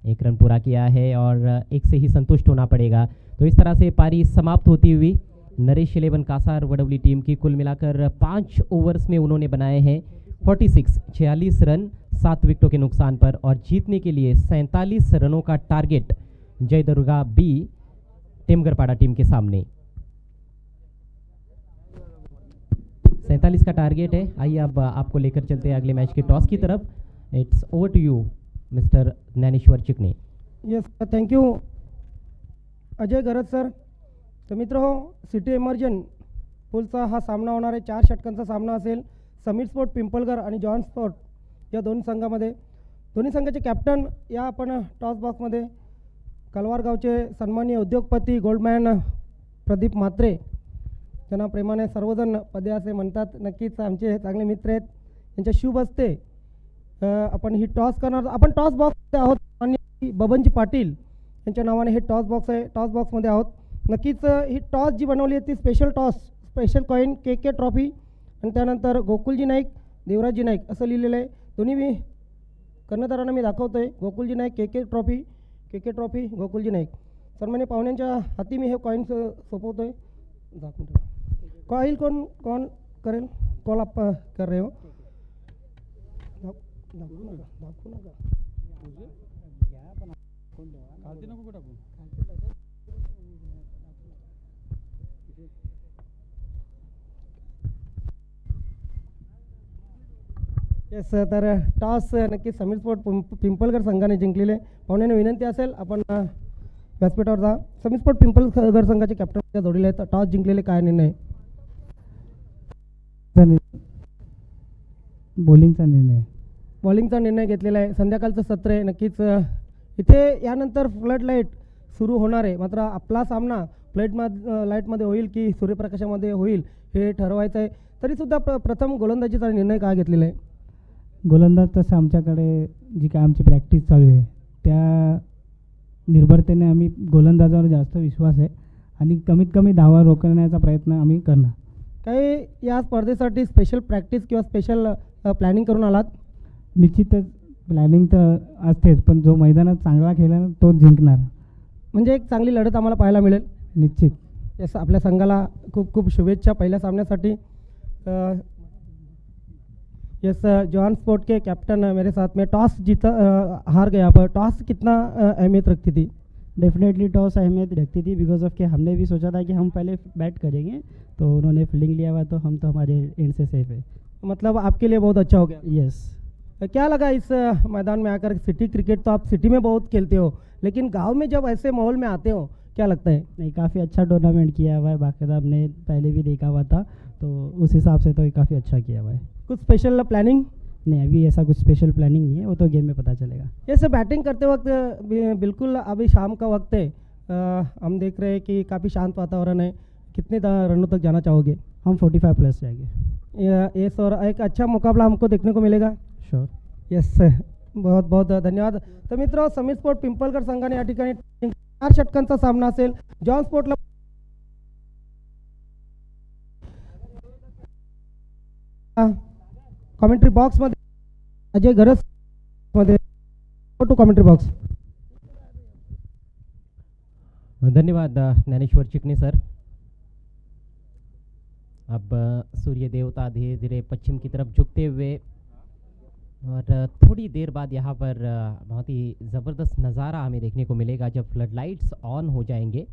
Speaker 1: 1 रन पूरा किया है और 1 से ही संतुष्ट होना पड़ेगा। तो इस तरह से पारी समाप्त होती हुई नरेश 11 कासार वडवली टीम की कुल मिलाकर 5 ओवर्स में उन्होंने बनाए हैं 46 रन 7 विकेटों के नुकसान पर, और जीतने के लिए 47 रनों का टारगेट जय दुर्गा बी टेमगरपाड़ा टीम के सामने। 47 का टारगेट है। आइए अब आपको लेकर चलते हैं अगले मैच के टॉस की तरफ। It's over to you mister Dnyaneshwar Chikane.
Speaker 2: Yes, thank you Ajay Garaj sir. तर मित्र सिटी इमर्जन पुलचा हा सामना होणार आहे. 4 षटकांचा सामना असेल. समीर स्पोर्ट पिंपलगर आणि जॉन स्पोर्ट या दोन संघामध्ये. दोन्ही संघाचे कॅप्टन या आपण टॉस बॉक्समध्ये कलवार गावचे सन्माननीय उद्योगपती गोल्डमॅन प्रदीप म्हात्रे, त्यांना प्रेमाने सर्वजण पदे असे म्हणतात. नक्कीच आमचे चांगले मित्र आहेत. यांच्या शुभ हस्ते आपण ही टॉस करणार. आपण टॉस बॉक्समध्ये आहोत आणि बबनजी पाटील यांच्या नावाने हे टॉस बॉक्स आहे. टॉस बॉक्समध्ये आहोत. नक्कीच ही टॉस जी बनवली आहे ती स्पेशल टॉस, स्पेशल कॉईन, के ट्रॉफी आणि त्यानंतर गोकुलजी नाईक, देवराजजी नाईक असं लिहिलेलं आहे. दोन्ही कर्णधारांना मी दाखवतो आहे. गोकुलजी नाईक, के ट्रॉफी, गोकुलजी नाईक. सन्मान्य पाहुण्यांच्या हाती मी हे कॉईन सोपवतो आहे. कॉईल कौन करेल? कॉल आप कर रहे हो? दाखवू नका. येस, तर टॉस नक्की समीर स्पोर्ट पिंपलगर संघाने जिंकलेले. पाहुण्याने विनंती असेल आपण व्यासपीठावर जा. समीर स्पोर्ट पिंपलगर संघाचे कॅप्टन जोडलेले आहेत. टॉस जिंकलेले काय निर्णय? बॉलिंगचा निर्णय घेतलेला आहे. संध्याकाळचं सत्र आहे. नक्कीच इथे यानंतर फ्लड लाईट सुरू होणार आहे. मात्र आपला सामना लाईटमध्ये होईल की सूर्यप्रकाशामध्ये होईल हे ठरवायचं आहे. तरीसुद्धा प्रथम गोलंदाजीचा निर्णय काय घेतलेला आहे?
Speaker 3: गोलंदाज तसं आमच्याकडे जी काय आमची प्रॅक्टिस चालू आहे त्या निर्भरतेने आम्ही गोलंदाजावर जास्त विश्वास आहे आणि कमीत कमी धावा रोखण्याचा प्रयत्न आम्ही करणार.
Speaker 2: काही या स्पर्धेसाठी स्पेशल प्रॅक्टिस किंवा स्पेशल प्लॅनिंग करून आलात?
Speaker 3: निश्चितच प्लॅनिंग तर असतेच, पण जो मैदानात चांगला खेळला तो जिंकणार.
Speaker 2: म्हणजे एक चांगली लढत आम्हाला पाहायला मिळेल.
Speaker 3: निश्चित.
Speaker 2: येस, आपल्या संघाला खूप खूप शुभेच्छा पहिल्या सामन्यासाठी. यस, जॉन स्पोर्ट के कैप्टन मेरे साथ में. टॉस जीता हार गया, पर टॉस कितना अहमियत रखती थी?
Speaker 3: डेफिनेटली टॉस अहमियत रखती थी बिकॉज ऑफ कि हमने भी सोचा था कि हम पहले बैट करेंगे, तो उन्होंने फील्डिंग लिया हुआ, तो हम तो हमारे एंड से सेफ है.
Speaker 2: मतलब आपके लिए बहुत अच्छा हो गया.
Speaker 3: यस.
Speaker 2: क्या लगा इस मैदान में आकर? सिटी क्रिकेट तो आप सिटी में बहुत खेलते हो, लेकिन गांव में जब ऐसे माहौल में आते हो क्या लगता है?
Speaker 3: नहीं, काफ़ी अच्छा टूर्नामेंट किया हुआ है. बाकायदा हमने पहले भी देखा हुआ था, तो उस हिसाब से तो काफ़ी अच्छा किया हुआ है.
Speaker 2: कुछ स्पेशल प्लानिंग?
Speaker 3: नहीं, अभी ऐसा कुछ स्पेशल प्लानिंग नहीं है, वो तो गेम में पता चलेगा.
Speaker 2: जैसे बैटिंग करते वक्त बिल्कुल अभी शाम का वक्त है, हम देख रहे हैं कि काफ़ी शांत वातावरण है. कितने रनों तक जाना चाहोगे?
Speaker 3: हम 45 प्लस जाएंगे.
Speaker 2: यस, और एक अच्छा मुकाबला हमको देखने को मिलेगा.
Speaker 3: श्योर.
Speaker 2: यस, बहुत बहुत धन्यवाद. तर मित्र, समीर स्पोर्ट पिंपलगर संघाने या ठिकाणी 4 षटकांचा सामना असेल. जॉन स्पोर्टला कॉमेंट्री बॉक्समध्ये अजय गरज मध्ये टू कॉमेंट्री बॉक्स.
Speaker 1: धन्यवाद ज्ञानेश्वर चिकणे सर. अब सूर्य देवता धीरे धीरे पश्चिम की तरफ झुकते हुए, और थोड़ी देर बाद यहाँ पर बहुत ही ज़बरदस्त नज़ारा हमें देखने को मिलेगा जब फ्लड लाइट्स ऑन हो जाएंगे।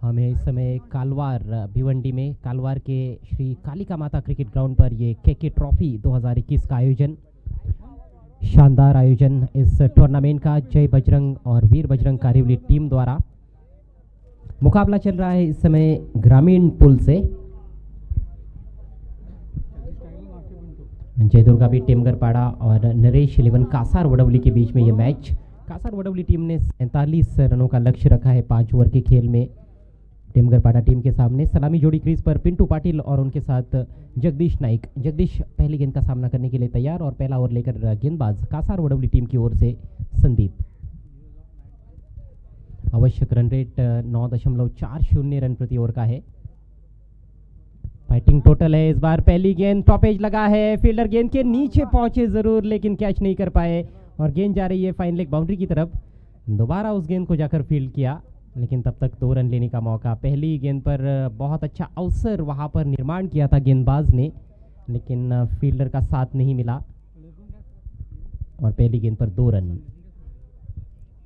Speaker 1: हमें इस समय कालवार भिवंडी में कालवार के श्री कालिका माता क्रिकेट ग्राउंड पर ये के ट्रॉफी 2021 का आयोजन, शानदार आयोजन इस टूर्नामेंट का जय बजरंग और वीर बजरंग कारिवली टीम द्वारा मुकाबला चल रहा है इस समय ग्रामीण पुल से। जय दुर्गा भी टेमगरपाड़ा और नरेश 11 कासार वडवली के बीच में ये मैच। कासार वडवली टीम ने 47 रनों का लक्ष्य रखा है 5 ओवर के खेल में। टेमगरपाड़ा टीम के सामने सलामी जोड़ी क्रीज पर पिंटू पाटिल और उनके साथ जगदीश नाइक। जगदीश पहली गेंद का सामना करने के लिए तैयार और पहला ओवर लेकर गेंदबाज कासार वडवली टीम की ओर से संदीप। आवश्यक रन रेट 9.40 रन प्रति ओवर का है। फाइटिंग टोटल है इस बार। पहली गेंद टॉप एज लगा है, फील्डर गेंद के नीचे पहुंचे जरूर लेकिन कैच नहीं कर पाए और गेंद जा रही है फाइन लेग बाउंड्री की तरफ। दोबारा उस गेंद को जाकर फील्ड किया लेकिन तब तक 2 रन लेने का मौका। पहली गेंद पर बहुत अच्छा अवसर वहां पर निर्माण किया था गेंदबाज ने लेकिन फील्डर का साथ नहीं मिला और पहली गेंद पर 2 रन।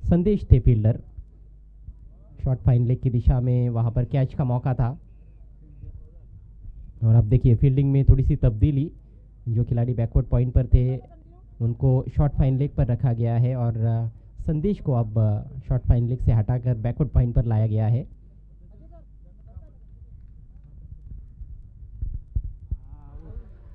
Speaker 1: संदेश थे फील्डर। शॉर्ट फाइन लेग की दिशा में वहां पर कैच का मौका था। और अब देखिए फील्डिंग में थोड़ी सी तब्दीली, जो खिलाड़ी बैकवर्ड पॉइंट पर थे उनको शॉर्ट फाइन लेग पर रखा गया है और संदेश को अब शॉर्ट फाइन लेग से हटाकर बैकवर्ड पॉइंट पर लाया गया है।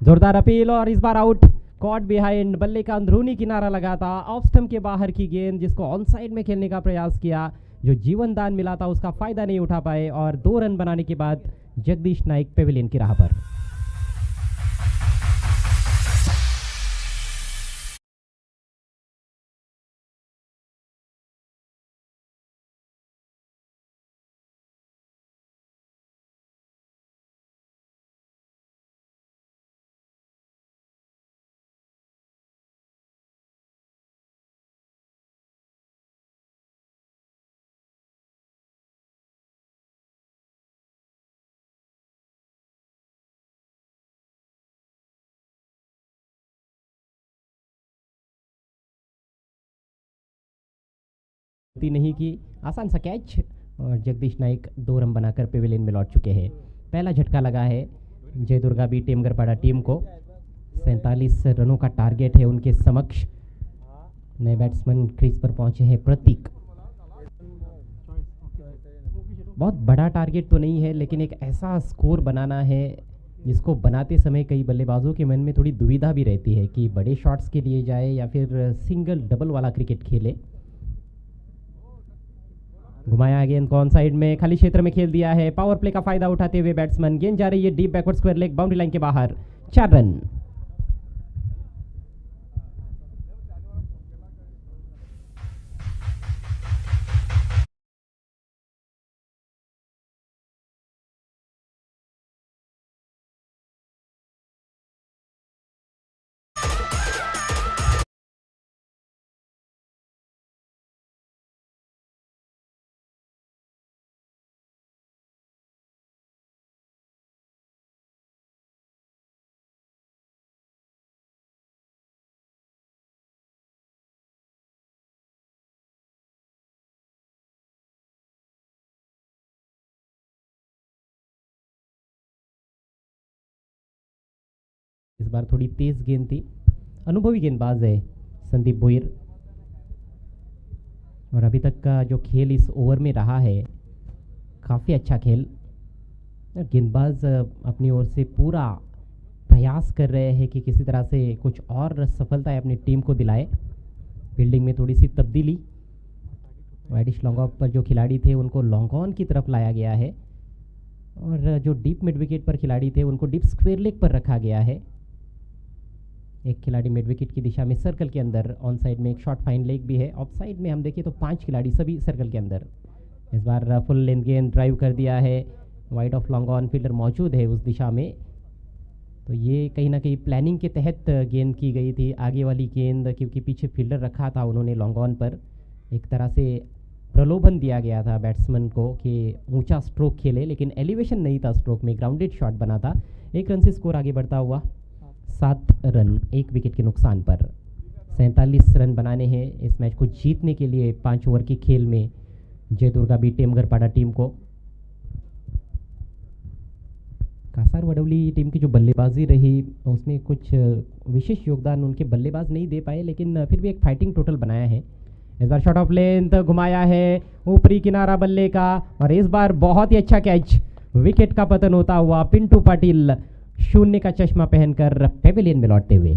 Speaker 1: जोरदार अपील और इस बार आउट। कॉट बिहाइंड, बल्ले का अंदरूनी किनारा लगा था, ऑफ स्टंप के बाहर की गेंद जिसको ऑन साइड में खेलने का प्रयास किया, जो जीवन दान मिला था उसका फायदा नहीं उठा पाए और 2 रन बनाने के बाद जगदीश नाइक पेविलियन की राह पर। नहीं की आसान सा कैच और जगदीश नाइक 2 रन बनाकर पेविलियन में लौट चुके हैं। पहला झटका लगा है जय दुर्गा बी टेमगरपाड़ा टीम को। 47 रनों का टारगेट है उनके समक्ष। नए बैट्समैन क्रीज पर पहुंचे हैं प्रतीक। बहुत बड़ा टारगेट तो नहीं है लेकिन एक ऐसा स्कोर बनाना है जिसको बनाते समय कई बल्लेबाजों के मन में थोड़ी दुविधा भी रहती है कि बड़े शॉट्स के लिए जाए या फिर सिंगल डबल वाला क्रिकेट खेले। घुमाया गेंद को ऑन साइड में खाली क्षेत्र में खेल दिया है। पावर प्ले का फायदा उठाते हुए बैट्समैन, गेंद जा रही है deep backward square leg boundary line के बाहर। 4 रन। इस बार थोड़ी तेज गेंद थी। अनुभवी गेंदबाज है संदीप भोईर और अभी तक का जो खेल इस ओवर में रहा है काफ़ी अच्छा खेल। गेंदबाज अपनी ओर से पूरा प्रयास कर रहे हैं कि किसी तरह से कुछ और सफलताएं अपनी टीम को दिलाए। फील्डिंग में थोड़ी सी तब्दीली, वाइडिश लॉन्ग ऑफ पर जो खिलाड़ी थे उनको लॉन्ग ऑन की तरफ लाया गया है और जो डीप मिड विकेट पर खिलाड़ी थे उनको डीप स्क्वायर लेग पर रखा गया है। एक खिलाड़ी मिड विकेट की दिशा में सर्कल के अंदर, ऑन साइड में एक शॉर्ट फाइन लेग भी है। ऑफ साइड में हम देखें तो 5 खिलाड़ी सभी सर्कल के अंदर। इस बार फुल लेंथ गेंद ड्राइव कर दिया है, wide of long on, fielder मौजूद है उस दिशा में। तो ये कहीं ना कहीं प्लानिंग के तहत गेंद की गई थी। आगे वाली गेंद क्योंकि पीछे फील्डर रखा था उन्होंने लॉन्ग ऑन पर, एक तरह से प्रलोभन दिया गया था बैट्समैन को कि ऊंचा स्ट्रोक खेले, लेकिन एलिवेशन नहीं था स्ट्रोक में, ग्राउंडेड शॉट बना था। 1 रन से स्कोर आगे बढ़ता हुआ 7 रन 1 विकेट के नुकसान पर। 47 रन बनाने हैं इस मैच को जीतने के लिए 5 ओवर के खेल में जय दुर्गा बी टेमघरपाड़ा टीम को। कासार वडवली टीम की जो बल्लेबाजी रही उसमें कुछ विशेष योगदान उनके बल्लेबाज नहीं दे पाए, लेकिन फिर भी एक फाइटिंग टोटल बनाया है। इस बार शॉट ऑफ लेंथ घुमाया है ऊपरी किनारा बल्ले का, और इस बार बहुत ही अच्छा कैच, विकेट का पतन होता हुआ पिंटू पाटिल 0 का चश्मा पहनकर पेविलियन में लौटते हुए।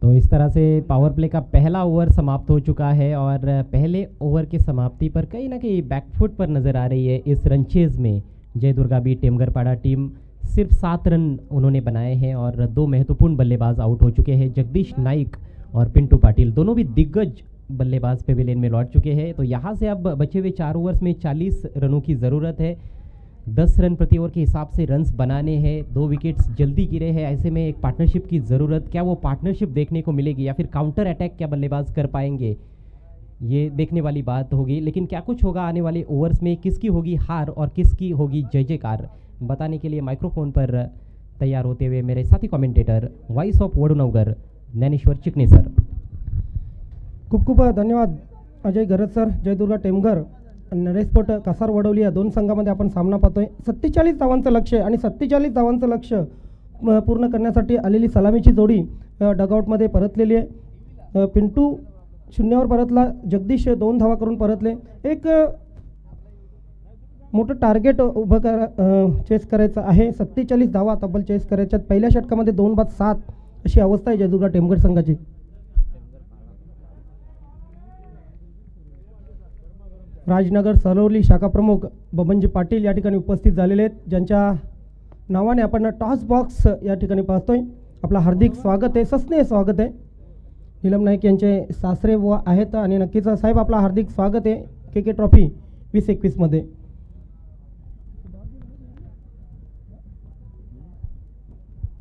Speaker 1: तो इस तरह से पावर प्ले का पहला ओवर समाप्त हो चुका है, और पहले ओवर की समाप्ति पर कहीं ना कहीं बैकफुट पर नज़र आ रही है इस रनचेज में जय दुर्गा बी टेमघरपाड़ा टीम। सिर्फ 7 रन उन्होंने बनाए हैं और 2 महत्वपूर्ण बल्लेबाज आउट हो चुके हैं। जगदीश नाइक और पिंटू पाटिल दोनों भी दिग्गज बल्लेबाज पेविलियन में लौट चुके हैं। तो यहाँ से अब बचे हुए 4 ओवर्स में 40 रनों की ज़रूरत है। 10 रन प्रति ओवर के हिसाब से रन्स बनाने हैं। 2 विकेट्स जल्दी गिरे हैं, ऐसे में एक पार्टनरशिप की ज़रूरत। क्या वो पार्टनरशिप देखने को मिलेगी या फिर काउंटर अटैक क्या बल्लेबाज कर पाएंगे, ये देखने वाली बात होगी। लेकिन क्या कुछ होगा आने वाले ओवर्स में, किसकी होगी हार और किसकी होगी जय जयकार, बताने के लिए माइक्रोफोन पर तैयार होते हुए मेरे साथी commentator voice of Vadnagar Dnyaneshwar Chikane sir.
Speaker 2: खूप खूप धन्यवाद अजय गरज सर। जय दुर्गा टेमघर आणि नरेश स्पोर्ट कासार वडवली या 2 संघामध्ये आपण सामना पाहतोय। 47 धावांचं लक्ष्य आणि 47 धावांचं लक्ष्य पूर्ण करण्यासाठी आलेली सलामीची जोडी डगआउटमध्ये परतलेली आहे। पिंटू 0 वर परतला, जगदीश 2 धावा करून परतले। एक मोठं टार्गेट उभं चेस करायचं आहे। 47 धावा तब्बल चेस करायच्यात। पहिल्या षटकामध्ये 2-7 अशी अवस्था आहे जय दुर्गा टेमघर संघाची। राजनगर सरोली शाखा प्रमुख बबनजी पाटील या ठिकाणी उपस्थित झालेले आहेत, ज्यांच्या नावाने आपण टॉस बॉक्स या ठिकाणी पाहतोय। आपलं हार्दिक स्वागत आहे, सस्नेह स्वागत आहे। नीलम नाईक यांचे सासरे व आहेत आणि नक्कीच साहेब आपलं हार्दिक स्वागत आहे KK ट्रॉफी 2021 मध्ये।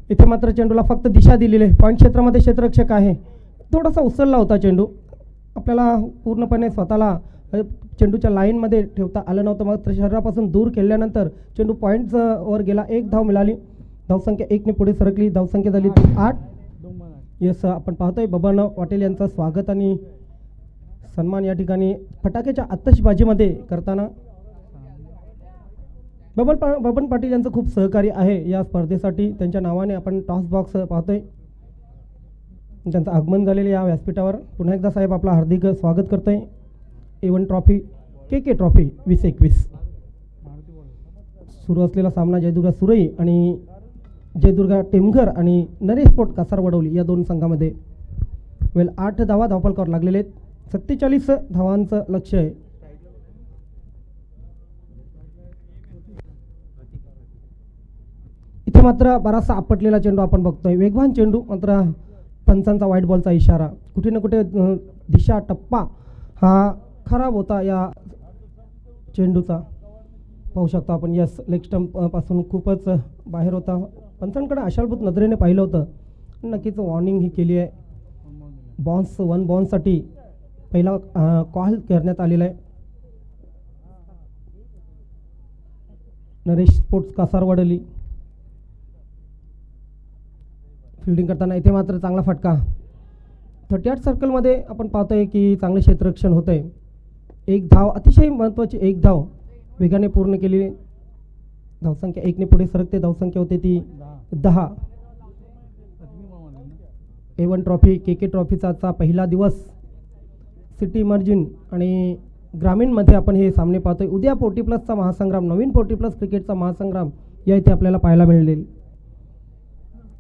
Speaker 2: इथे मात्र चेंडूला फक्त दिशा दिलेली आहे। पॉईंट क्षेत्रामध्ये क्षेत्ररक्षक आहे, थोडासा उसळला होता चेंडू, आपल्याला पूर्णपणे स्वतःला चेंडूच्या लाईनमध्ये ठेवता आलं नव्हतं। मात्र शरीरापासून दूर केल्यानंतर चेंडू पॉईंट्स वर गेला। 1 धाव मिळाली, धावसंख्या 1 ने पुढे सरकली, धावसंख्या झाली 8। यस, आपण पाहतोय बबन पाटील यांचं स्वागत आणि सन्मान या ठिकाणी फटाक्याच्या आतषबाजीमध्ये करताना बबन पाटील यांचं खूप सहकार्य आहे या स्पर्धेसाठी। त्यांच्या नावाने आपण टॉस बॉक्स पाहतोय, त्यांचं आगमन झालेलं या व्यासपीठावर। पुन्हा एकदा साहेब आपलं हार्दिक स्वागत करतोय। A1 ट्रॉफी KK ट्रॉफी 2021 सुरू असलेला सामना जय दुर्गा सुरई आणि जय दुर्गा टेमघर आणि नरेश स्पोर्ट कासार वडवली या 2 संघामध्ये। 8 धावा धावफलकावर लागलेले आहेत। 47 धावांचं लक्ष्य आहे। इथे मात्र बराचसा आपटलेला चेंडू आपण बघतोय, वेगवान चेंडू, मात्र पंचांचा व्हाईट बॉलचा इशारा। कुठे ना कुठे दिशा टप्पा हा खराब होता या चेंडूचा, पाहू शकतो आपण। यस, लेग स्टंप पासून खूपच बाहेर होता। पंचांकडे आशाभूत नजरेने पाहिलं होतं, नक्कीच वॉर्निंग ही केली आहे। बॉन्स 1 बॉन्ससाठी पहिला कॉल करण्यात आलेला आहे। नरेश स्पोर्ट्स कासार वडवली फिल्डिंग करताना इथे मात्र चांगला फटका। 38 सर्कलमध्ये आपण पाहतोय की चांगले क्षेत्ररक्षण होतंय। 1 धाव, अतिशय महत्त्वाची 1 धाव वेगाने पूर्ण केली। धावसंख्या 1 ने पुढे सरकते, धावसंख्या होते ती 10। A1 ट्रॉफी KK ट्रॉफीचा आजचा पहिला दिवस सिटी इमर्जिन आणि ग्रामीणमध्ये आपण हे सामने पाहतोय। उद्या 40+ महासंग्राम, नवीन 40+ क्रिकेटचा महासंग्राम या इथे आपल्याला पाहायला मिळेल।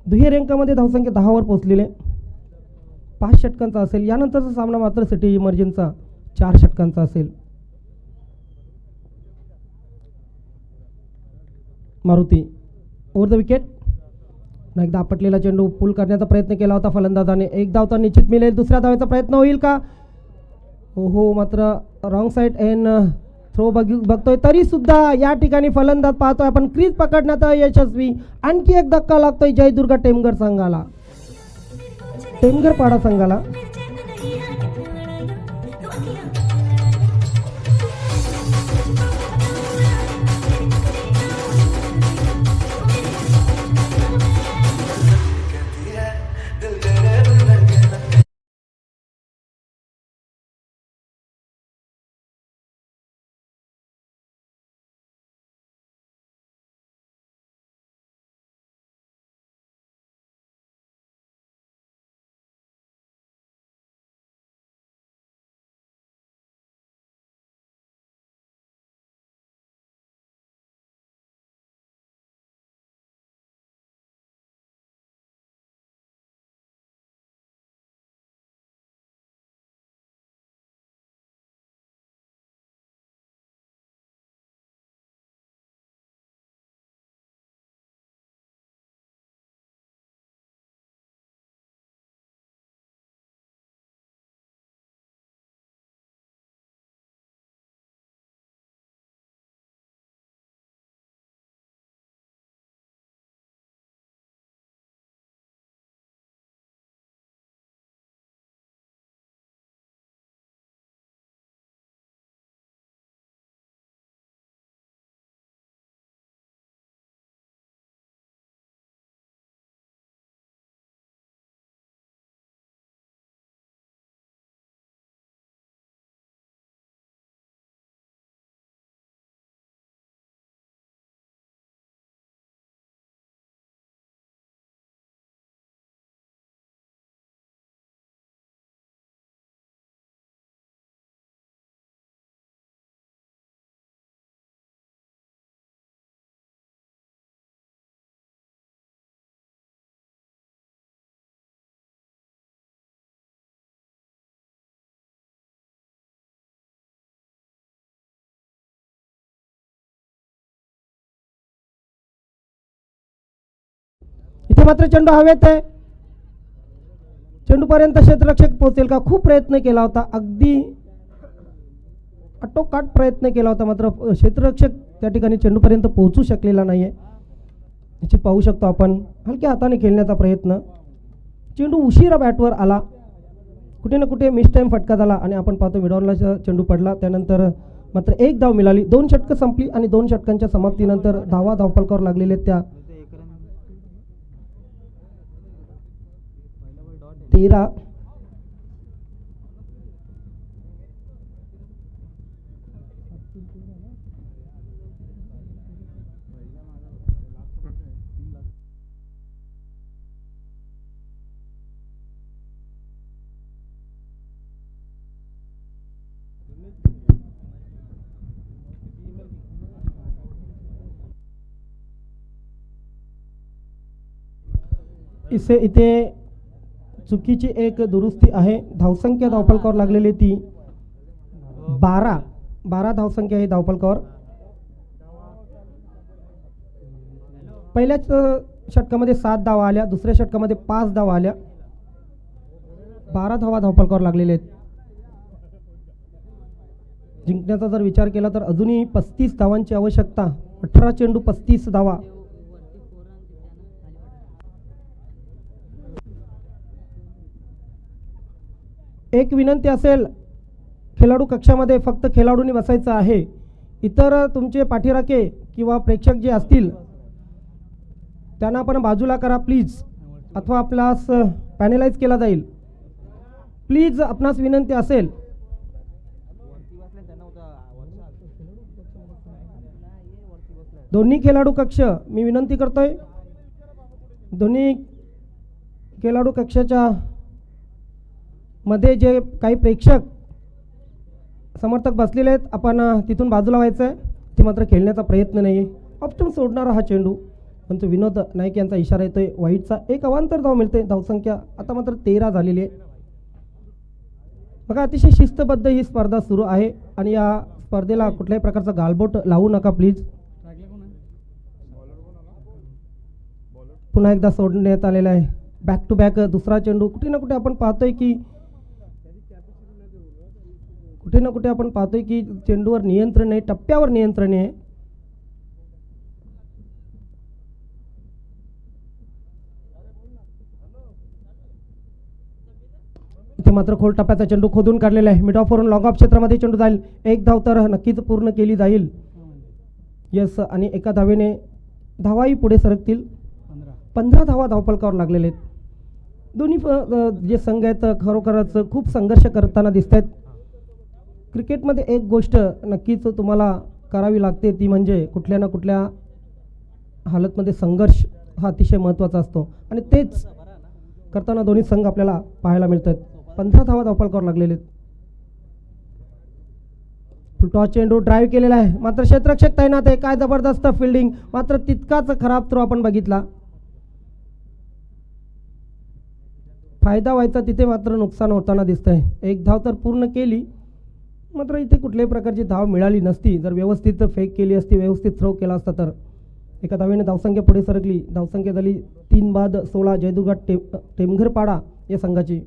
Speaker 2: दुहेरी अंकामध्ये धावसंख्या 10 वर पोहोचलेले, 5 षटकांचा असेल। यानंतरचा सामना मात्र सिटी इमर्जनचा 4 षटकांचा असेल। Maruti over the wicket. एकदा आपटलेला चेंडू पुल करण्याचा प्रयत्न केला होता फलंदाजाने. एक धाव तर निश्चित मिळेल. दुसऱ्या धावेचा प्रयत्न होईल का? हो मात्र रॉंग साईड एन थ्रो बघतोय तरी सुद्धा या ठिकाणी फलंदाज पाहतोय आपण क्रीज पकडण्यात यशस्वी. आणखी एक धक्का लागतोय जयदुर्ग टेमघर संघाला, टेमघरपाडा संघाला. इथे मात्र चेंडू हवेत आहे. चेंडूपर्यंत क्षेत्ररक्षक पोहोचेल का? खूप प्रयत्न केला होता, अगदी अटोकाट प्रयत्न केला होता, मात्र क्षेत्ररक्षक त्या ठिकाणी चेंडूपर्यंत पोहोचू शकलेला नाही आहे. निश्चित पाहू शकतो आपण हलक्या हाताने खेळण्याचा प्रयत्न. चेंडू उशिरा बॅटवर आला, कुठे ना कुठे मिस टाईम फटका झाला आणि आपण पाहतो मिडॉनला चेंडू पडला. त्यानंतर मात्र एक धाव मिळाली. 2 षटकं संपली आणि 2 षटकांच्या समाप्तीनंतर धावफलकावर लागलेले त्या 13. इथे चुकीची एक दुरुस्ती आहे. धावसंख्या धावफलकावर लागलेली ती 12 धावसंख्या आहे धावफलकावर. पहिल्याच षटकामध्ये 7 धावा आल्या, दुसऱ्या षटकामध्ये 5 धावा आल्या. 12 धावा धावफलकावर लागलेल्या आहेत. जिंकण्याचा जर विचार केला तर अजूनही 35 धावांची आवश्यकता. 18 चेंडू 35 धावा. एक विनंती असेल, खेळाडू कक्षामध्ये फक्त खेळाडूंनी बसायचं आहे. इतर तुमचे पाठीराखे किंवा प्रेक्षक जे असतील त्यांना आपण बाजूला करा प्लीज, अथवा आपल्यास पॅनलाइज केला जाईल. प्लीज आपणास विनंती असेल. दोन्ही खेळाडू कक्ष मी विनंती करतोय, दोन्ही खेळाडू कक्षाच्या मध्ये जे काही प्रेक्षक समर्थक बसलेले आहेत आपण तिथून बाजूला व्हायचं आहे. ते मात्र खेळण्याचा प्रयत्न नाही आहे. ऑप्शन सोडणारा हा चेंडू, परंतु विनोद नाईक यांचा इशारा येतोय वाईटचा. एक अवांतर धाव मिळते. धावसंख्या आता मात्र 13 झालेली आहे. बघा अतिशय शिस्तबद्ध ही स्पर्धा सुरू आहे आणि या स्पर्धेला कुठल्याही प्रकारचा गालबोट लावू नका प्लीज. पुन्हा एकदा सोडण्यात आलेला आहे. बॅक टू बॅक दुसरा चेंडू. कुठे ना कुठे आपण पाहतोय की चेंडूवर नियंत्रण आहे, टप्प्यावर नियंत्रण आहे. इथे मात्र खोल टप्प्याचा चेंडू खोदून काढलेला आहे. मिड ऑफ वरून लॉंग ऑफ क्षेत्रामध्ये चेंडू जाईल. एक धाव तर नक्कीच पूर्ण केली जाईल. यस, आणि एका धावेने धावाही पुढे सरकतील. 15 धावा धावफलकावर लागलेले आहेत. दोन्ही जे संघ आहेत खरोखरच खूप संघर्ष करताना दिसत आहेत. क्रिकेटमध्ये एक गोष्ट नक्कीच तुम्हाला करावी लागते, ती म्हणजे कुठल्या ना कुठल्या हालतमध्ये संघर्ष हा अतिशय महत्त्वाचा असतो आणि तेच करताना दोन्ही संघ आपल्याला पाहायला मिळतात. 15 धावा धावफलकावर लागलेले आहेत. फुलटॉस चेंडू ड्राईव्ह केलेला आहे, मात्र क्षेत्ररक्षक तैनात आहे. काय जबरदस्त फिल्डिंग, मात्र तितकाच खराब थ्रो आपण बघितला. फायदा व्हायचा तिथे मात्र नुकसान होताना दिसतंय. एक धाव तर पूर्ण केली, मात्र इथे कुठल्याही प्रकारची धाव मिळाली नसती. जर व्यवस्थित फेक केली असती, व्यवस्थित थ्रो केला असता तर एका धावेने धावसंख्या पुढे सरकली. धावसंख्या झाली 3-16 जयदुर्गा टेमघरपाडा या संघाची.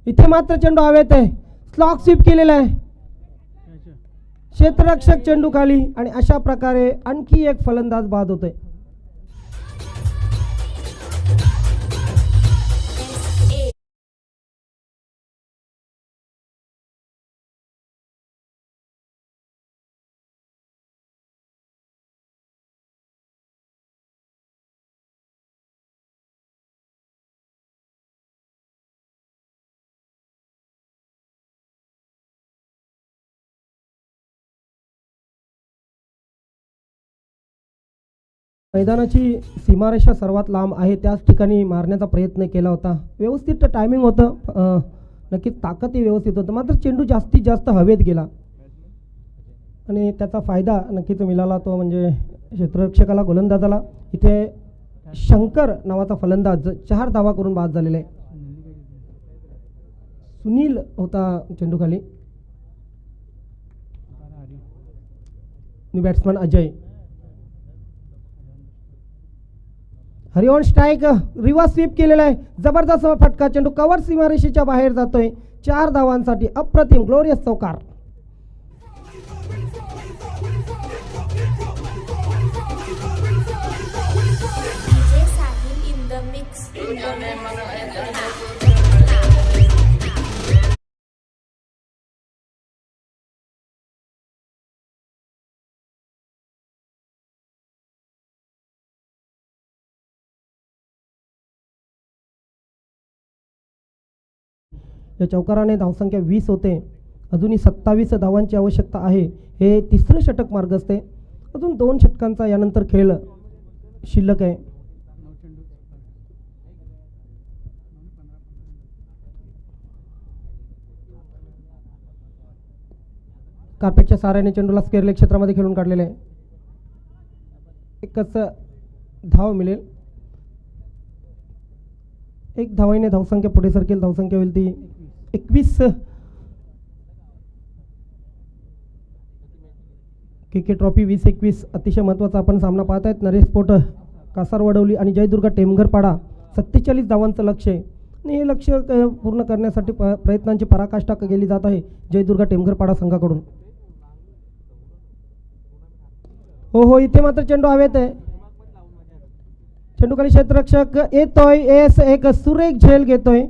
Speaker 2: इथे मात्र चेंडू हवेत आहे. स्लॉग स्वीप केलेला आहे. क्षेत्ररक्षक चेंडू खाली आणि अशा प्रकारे आणखी एक फलंदाज बाद होतोय. मैदानाची सीमारेषा सर्वात लांब आहे, त्याच ठिकाणी मारण्याचा प्रयत्न केला होता. व्यवस्थित टायमिंग होतं, नक्कीच ताकदही व्यवस्थित होतं, मात्र चेंडू जास्तीत जास्त हवेत गेला आणि त्याचा फायदा नक्कीच मिळाला तो म्हणजे क्षेत्ररक्षकाला, गोलंदाजाला. इथे शंकर नावाचा फलंदाज 4 धावा करून बाद झालेला आहे. सुनील होता चेंडू खाली. बॅट्समन अजय. हरिओन स्ट्राईक, रिव्हर्स स्वीप केलेला आहे. जबरदस्त फटका, चेंडू कव्हर सीमारेषेच्या बाहेर जातोय. 4 धावांसाठी अप्रतिम ग्लोरियस चौकार. या चौकाराने धावसंख्या 20 होते. अजूनही 27 धावांची आवश्यकता आहे. हे तिसरं षटक मार्ग असते. अजून 2 षटकांचा यानंतर खेळ शिल्लक आहे. कार्पेटच्या साऱ्याने चेंडूला स्क्वेअर लेग क्षेत्रामध्ये खेळून काढलेले आहे. एकच धाव मिळेल. 1 धावाने धावसंख्या पुढे सरकेल. धावसंख्या होईल ती 21. KK ट्रॉफी 2021 अतिशय महत्त्वाचा आपण सामना पाहत आहेत. नरेश स्पोर्ट कासारवडवली आणि जयदुर्गा टेमघरपाडा. 47 धावांचं लक्ष्य आहे आणि हे लक्ष्य पूर्ण करण्यासाठी प्रयत्नांची पराकाष्ठा केली जात आहे जयदुर्गा टेमघरपाडा संघाकडून. हो, इथे मात्र चेंडू हवेत आहे. चेंडू खाली क्षेत्ररक्षक येतोय. एक सुरेख झेल घेतोय.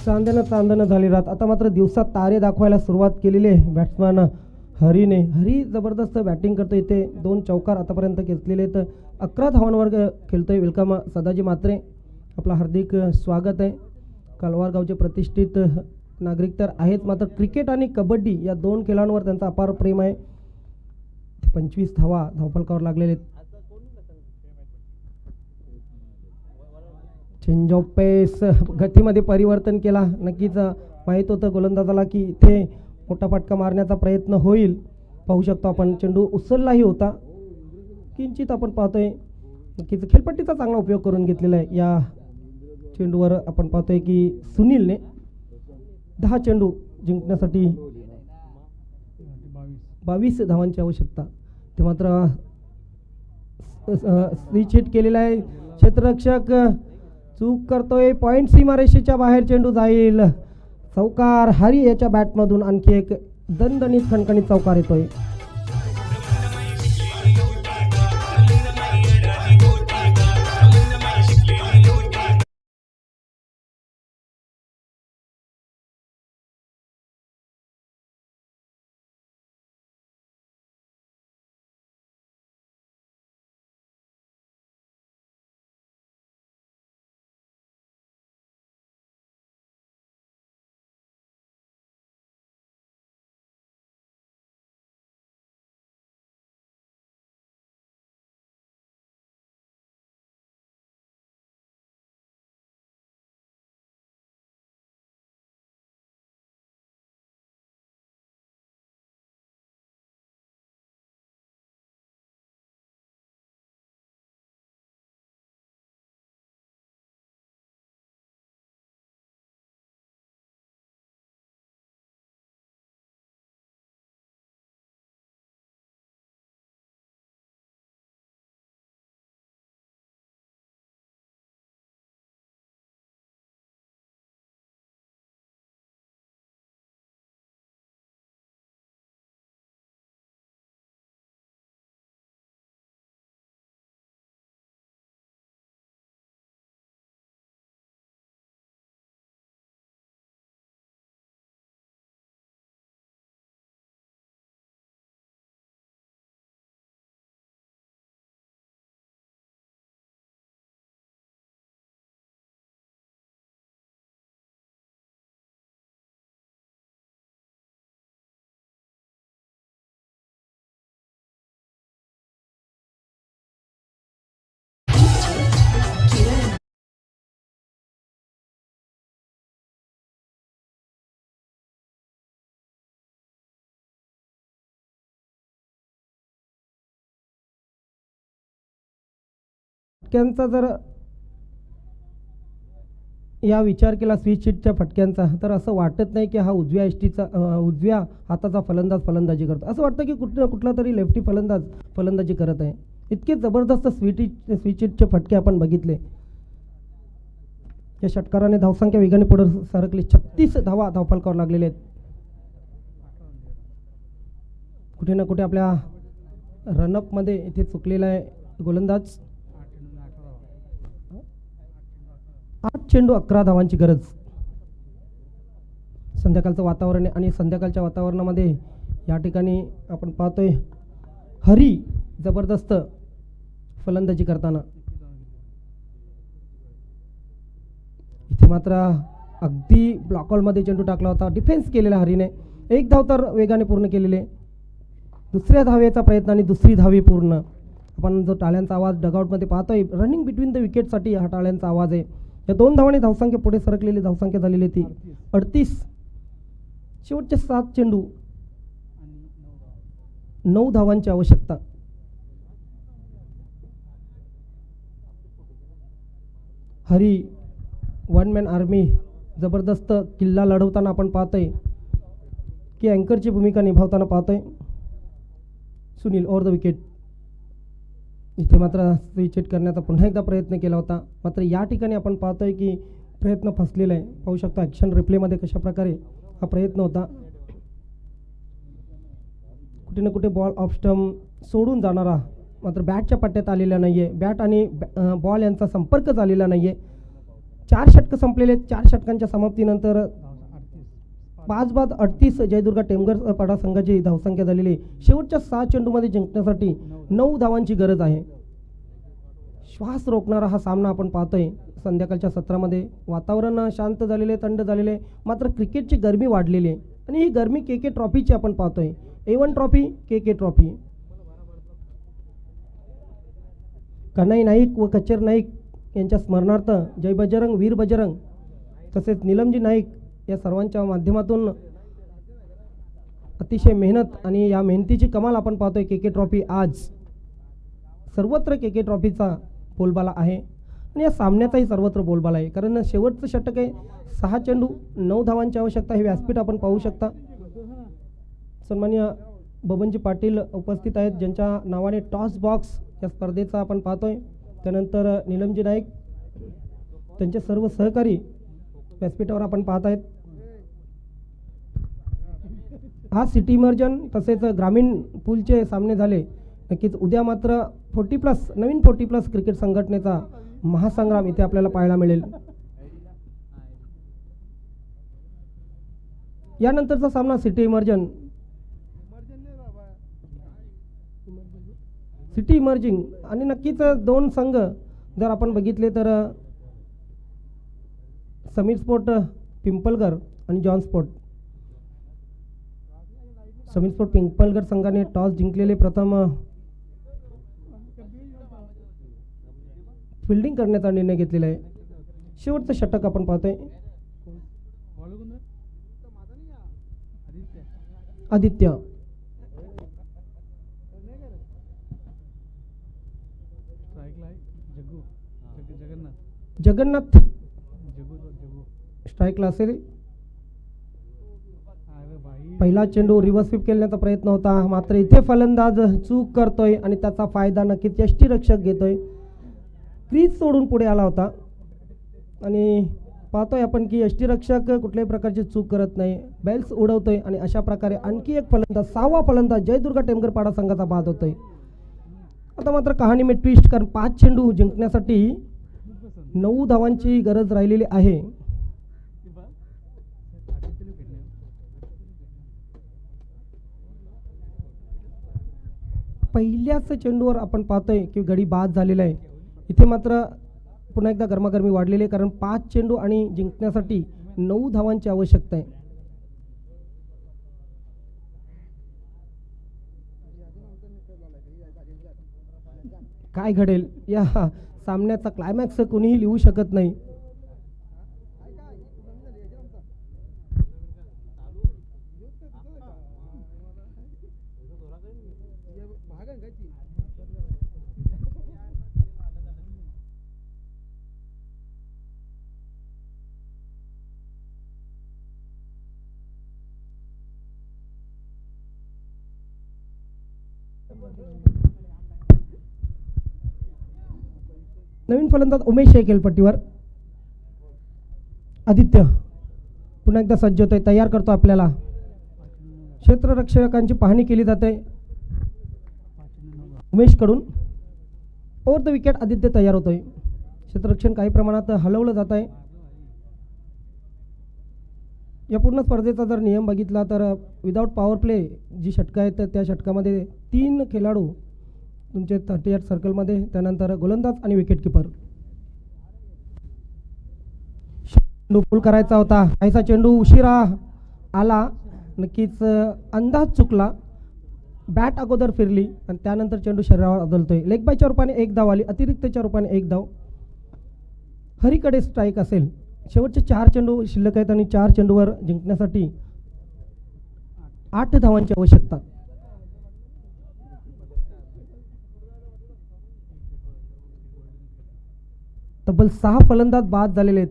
Speaker 2: चांदणं झाली रात. आता मात्र दिवसात तारे दाखवायला सुरुवात केलेली आहे बॅट्समॅन हरीने. हरी जबरदस्त बॅटिंग करतो. इथे 2 चौकार आतापर्यंत घेतलेले आहेत. 11 धावांवर खेळतोय. वेलकम सदाजी म्हात्रे, आपलं हार्दिक स्वागत आहे. कलवार गावचे प्रतिष्ठित नागरिक तर आहेत, मात्र क्रिकेट आणि कबड्डी या 2 खेळांवर त्यांचा अपार प्रेम आहे. 25 धावफलकावर लागलेले आहेत. चेंज ऑफ पेस, गतीमध्ये परिवर्तन केला. नक्कीच माहीत होतं गोलंदाजाला की इथे मोठा फटका मारण्याचा प्रयत्न होईल. पाहू शकतो आपण चेंडू उचललाही होता. किंचित आपण पाहतोय नक्कीच खेळपट्टीचा चांगला उपयोग करून घेतलेला आहे. या चेंडूवर आपण पाहतोय की सुनीलने 10 चेंडू जिंकण्यासाठी 22 धावांची आवश्यकता. ते मात्र स्विच हिट केलेला आहे. क्षेत्ररक्षक चूक करतोय. पॉइंट सीमारेषेच्या बाहेर चेंडू जाईल. चौकार. हरी याच्या बॅटमधून आणखी एक दणदणीत खणखणीत चौकार येतोय. फटक्यांचा जर या विचार केला स्विच हिटच्या फटक्यांचा, तर असं वाटत नाही की हा उजव्या हाताचा फलंदाजी करतो. असं वाटतं की कुठला तरी लेफ्टी फलंदाजी करत आहे. इतके जबरदस्त स्विच हिटचे फटके आपण बघितले. या षटकाराने धावसंख्या वेगाने पुढे सरकली. 36 धावफलकावर लागलेले आहेत. कुठे ना कुठे आपल्या रनअपमध्ये इथे चुकलेला आहे गोलंदाज. 8 चेंडू 11 धावांची गरज. संध्याकाळचं वातावरण आहे आणि संध्याकाळच्या वातावरणामध्ये या ठिकाणी आपण पाहतोय हरी जबरदस्त फलंदाजी करताना. इथे मात्र अगदी ब्लॉकआउटमध्ये चेंडू टाकला होता. डिफेन्स केलेला हरीने. 1 धाव तर वेगाने पूर्ण केलेले. दुसऱ्या धावेचा प्रयत्न आणि दुसरी धावी पूर्ण. आपण जो टाळ्यांचा आवाज डगआउटमध्ये पाहतोय, रनिंग बिटवीन द विकेटसाठी हा टाळ्यांचा आवाज आहे. या 2 धावांनी धावसंख्या पुढे सरकलेली धावसंख्या झालेली ती 38. शेवटचे 7 चेंडू 9 धावांची आवश्यकता. हरी 1 मॅन आर्मी जबरदस्त किल्ला लढवताना आपण पाहतोय की अँकरची भूमिका निभावताना पाहतोय. Sunil over the wicket. इथे मात्र स्विच हिट करण्याचा पुन्हा एकदा प्रयत्न केला होता, मात्र या ठिकाणी आपण पाहतोय की प्रयत्न फसलेला आहे. पाहू शकता ॲक्शन रिप्लेमध्ये कशा प्रकारे हा प्रयत्न होता. कुठे ना कुठे बॉल ऑफ स्टंप सोडून जाणारा, मात्र बॅटच्या पट्ट्यात आलेला नाही आहे. बॅट आणि बॉल यांचा संपर्क झालेला नाही आहे. 4 षटकं संपलेले आहेत. 4 षटकांच्या समाप्तीनंतर 5-38 जयदुर्गा टेमघर पाडा संघाची धावसंख्या झालेली आहे. शेवटच्या 6 चेंडूमध्ये जिंकण्यासाठी 9 धावांची गरज आहे. श्वास रोखणारा हा सामना आपण पाहतोय संध्याकाळच्या सत्रामध्ये. वातावरण शांत झालेले, थंड झालेले, मात्र क्रिकेटची गरमी वाढलेली आहे आणि ही गरमी के ट्रॉफीची आपण पाहतोय. A1 ट्रॉफी, के ट्रॉफी. कन्हई नाईक व कचेर नाईक यांच्या स्मरणार्थ जय बजरंग वीर बजरंग तसेच निलमजी नाईक या सर्वांच्या माध्यमातून अतिशय मेहनत आणि या मेहनतीची कमाल आपण पाहतोय. के ट्रॉफी आज सर्वत्र के ट्रॉफीचा बोलबाला आहे आणि या सामन्याचाही सर्वत्र बोलबाला आहे. कारण शेवटचं षटक आहे. 6 चेंडू 9 धावांची आवश्यकता. हे व्यासपीठ आपण पाहू शकता. सन्माननीय बबनजी पाटील उपस्थित आहेत, ज्यांच्या नावाने टॉस बॉक्स या स्पर्धेचा आपण पाहतोय. त्यानंतर निलमजी नाईक, त्यांचे सर्व सहकारी व्यासपीठावर आपण पाहत आहेत. हा सिटी इमर्जन तसेच ग्रामीण पूलचे सामने झाले. नक्कीच उद्या मात्र 40+ नवीन 40+ क्रिकेट संघटनेचा महासंग्राम इथे आपल्याला पाहायला मिळेल. यानंतरचा सामना सिटी इमर्जिंग आणि नक्कीच 2 संघ जर आपण बघितले तर समीर स्पोर्ट पिंपलगर आणि जॉन स्पोर्ट. समीर स्पोर्ट पिंपलगर संघाने टॉस जिंकलेले प्रथम फिल्डिंग करण्याचा निर्णय घेतलेला आहे. शेवटचं षटक आपण पाहतोय. आदित्य जगन्नाथ स्ट्राईकला असेल. पहिला चेंडू रिव्हर्स स्वीप खेळण्याचा प्रयत्न होता, मात्र इथे फलंदाज चूक करतोय आणि त्याचा फायदा नक्कीच यष्टीरक्षक घेतोय. क्रीज सोडून पुढे आला होता आणि पाहतोय आपण की यष्टीरक्षक कुठल्याही प्रकारची चूक करत नाही, बेल्स उडवतोय आणि अशा प्रकारे आणखी एक फलंदाज 6वा फलंदाज जयदुर्गा टेमघर पाडा संघाचा बाद होतोय. आता मात्र कहाणी में ट्विस्ट, कारण 5 चेंडू जिंकण्यासाठी 9 धावांची गरज राहिलेली आहे. पहिल्याच चेंडूवर आपण पाहतोय की गडी बाद झालेला आहे. इथे मात्र पुन्हा एकदा गरमागरमी वाढलेली आहे, कारण 5 चेंडू आणि जिंकण्यासाठी 9 धावांची आवश्यकता आहे. काय घडेल या सामन्याचा क्लायमॅक्स कोणीही लिहू शकत नाही. नवीन फलंदाज उमेश आहे खेळपट्टीवर. आदित्य पुन्हा एकदा सज्ज होतोय, तयार करतो आपल्याला. क्षेत्ररक्षकांची पाहणी केली जाते उमेश कडून. ओव्हर द विकेट आदित्य तयार होतोय. क्षेत्ररक्षण काही प्रमाणात हलवलं जात आहे. या पूर्ण स्पर्धेचा जर नियम बघितला तर विदाऊट पॉवर प्ले जी षटकं आहेत त्या षटकामध्ये 3 खेळाडू तुमचे 38 सर्कलमध्ये, त्यानंतर गोलंदाज आणि विकेट किपर. चेंडू पूल करायचा होता, काहीसा चेंडू उशिरा आला, नक्कीच अंदाज चुकला. बॅट अगोदर फिरली आणि त्यानंतर चेंडू शरीरावर आदळतोय. लेग बायच्या रूपाने 1 धाव आली, अतिरिक्तच्या रूपाने 1 धाव. हरीकडे स्ट्राईक असेल. शेवटचे 4 चेंडू शिल्लक आहेत आणि 4 चेंडूवर जिंकण्यासाठी 8 धावांची आवश्यकता. तब्बल 6 फलंदाज बाद झालेले आहेत.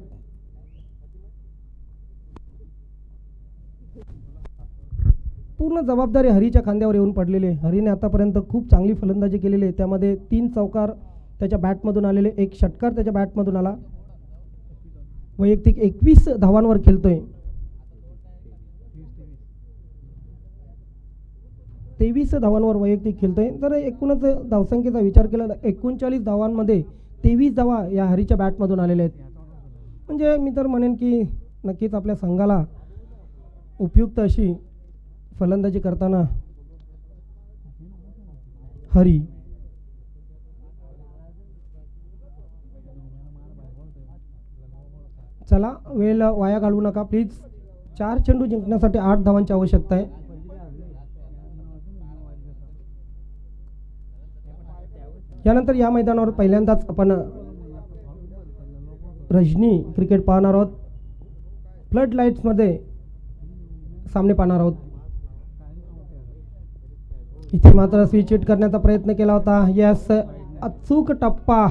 Speaker 2: पूर्ण जबाबदारी हरीच्या खांद्यावर येऊन पडलेली आहे. हरीने आतापर्यंत खूप चांगली फलंदाजी केलेली आहे. त्यामध्ये 3 चौकार त्याच्या बॅटमधून आलेले, 1 षटकार त्याच्या बॅटमधून आला. वैयक्तिक 21 धावांवर खेळतोय. 23 धावांवर वैयक्तिक खेळतोय. जर एकूणच धावसंख्येचा विचार केला तर 39 धावांमध्ये 23 धावा या हरीच्या बॅटमधून आलेल्या आहेत. म्हणजे मी तर म्हणेन की नक्कीच आपल्या संघाला उपयुक्त अशी फलंदाजी करताना हरी. चला वेळ वाया घालवू नका प्लीज. 4 चेंडू जिंकण्यासाठी 8 धावांची आवश्यकता आहे. यानंतर या मैदानावर पहिल्यांदाच आपण रजनी क्रिकेट पाहणार आहोत. फ्लड लाईट्समध्ये सामने पाहणार आहोत. इथे मात्र स्विच हिट करण्याचा प्रयत्न केला होता. यस, अचूक टप्पा.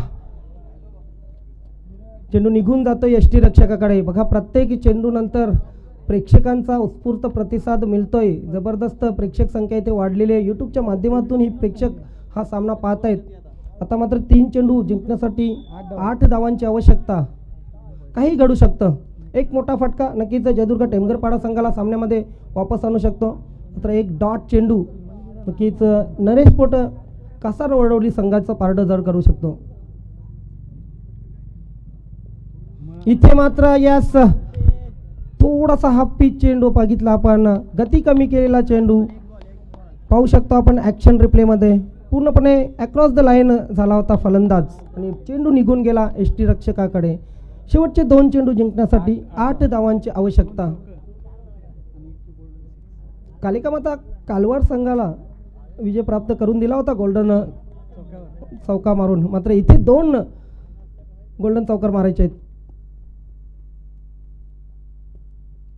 Speaker 2: चेंडू निघून जातो यष्टी रक्षकाकडे. बघा प्रत्येक चेंडू नंतर प्रेक्षकांचा उत्स्फूर्त प्रतिसाद मिळतोय. जबरदस्त प्रेक्षक संख्या इथे वाढलेली आहे. यूट्यूबच्या माध्यमातून ही प्रेक्षक हा सामना पाहत आहेत. आता मात्र 3 चेंडू जिंकण्यासाठी 8 धावांची आवश्यकता. काही घडू शकतं. एक मोठा फटका नक्कीच जयदुर्ग टेमघरपाडा संघाला सामन्यामध्ये वापस आणू शकतो. मात्र एक डॉट चेंडू नक्कीच नरेश पोट कासार वडवली संघाचं पारडं जड करू शकतो. इथे मात्र यस, थोडासा हाफ पिच चेंडू बघितला आपण. गती कमी केलेला चेंडू पाहू शकतो आपण ॲक्शन रिप्लेमध्ये. पूर्णपणे अक्रॉस द लाईन झाला होता फलंदाज आणि चेंडू निघून गेला यष्टी रक्षकाकडे. शेवटचे 2 चेंडू जिंकण्यासाठी 8 धावांची आवश्यकता. कालिका माता कालवाड संघाला विजय प्राप्त करून दिला होता गोल्डन चौका मारून. मात्र इथे 2 गोल्डन चौकार मारायचे आहेत.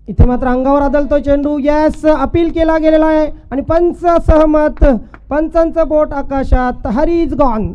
Speaker 2: इथे मात्र अंगावर आदळतो चेंडू. यस, अपील केला गेलेला आहे आणि पंच सहमत. पंचांचं बोट आकाशात. हरी इज गॉन.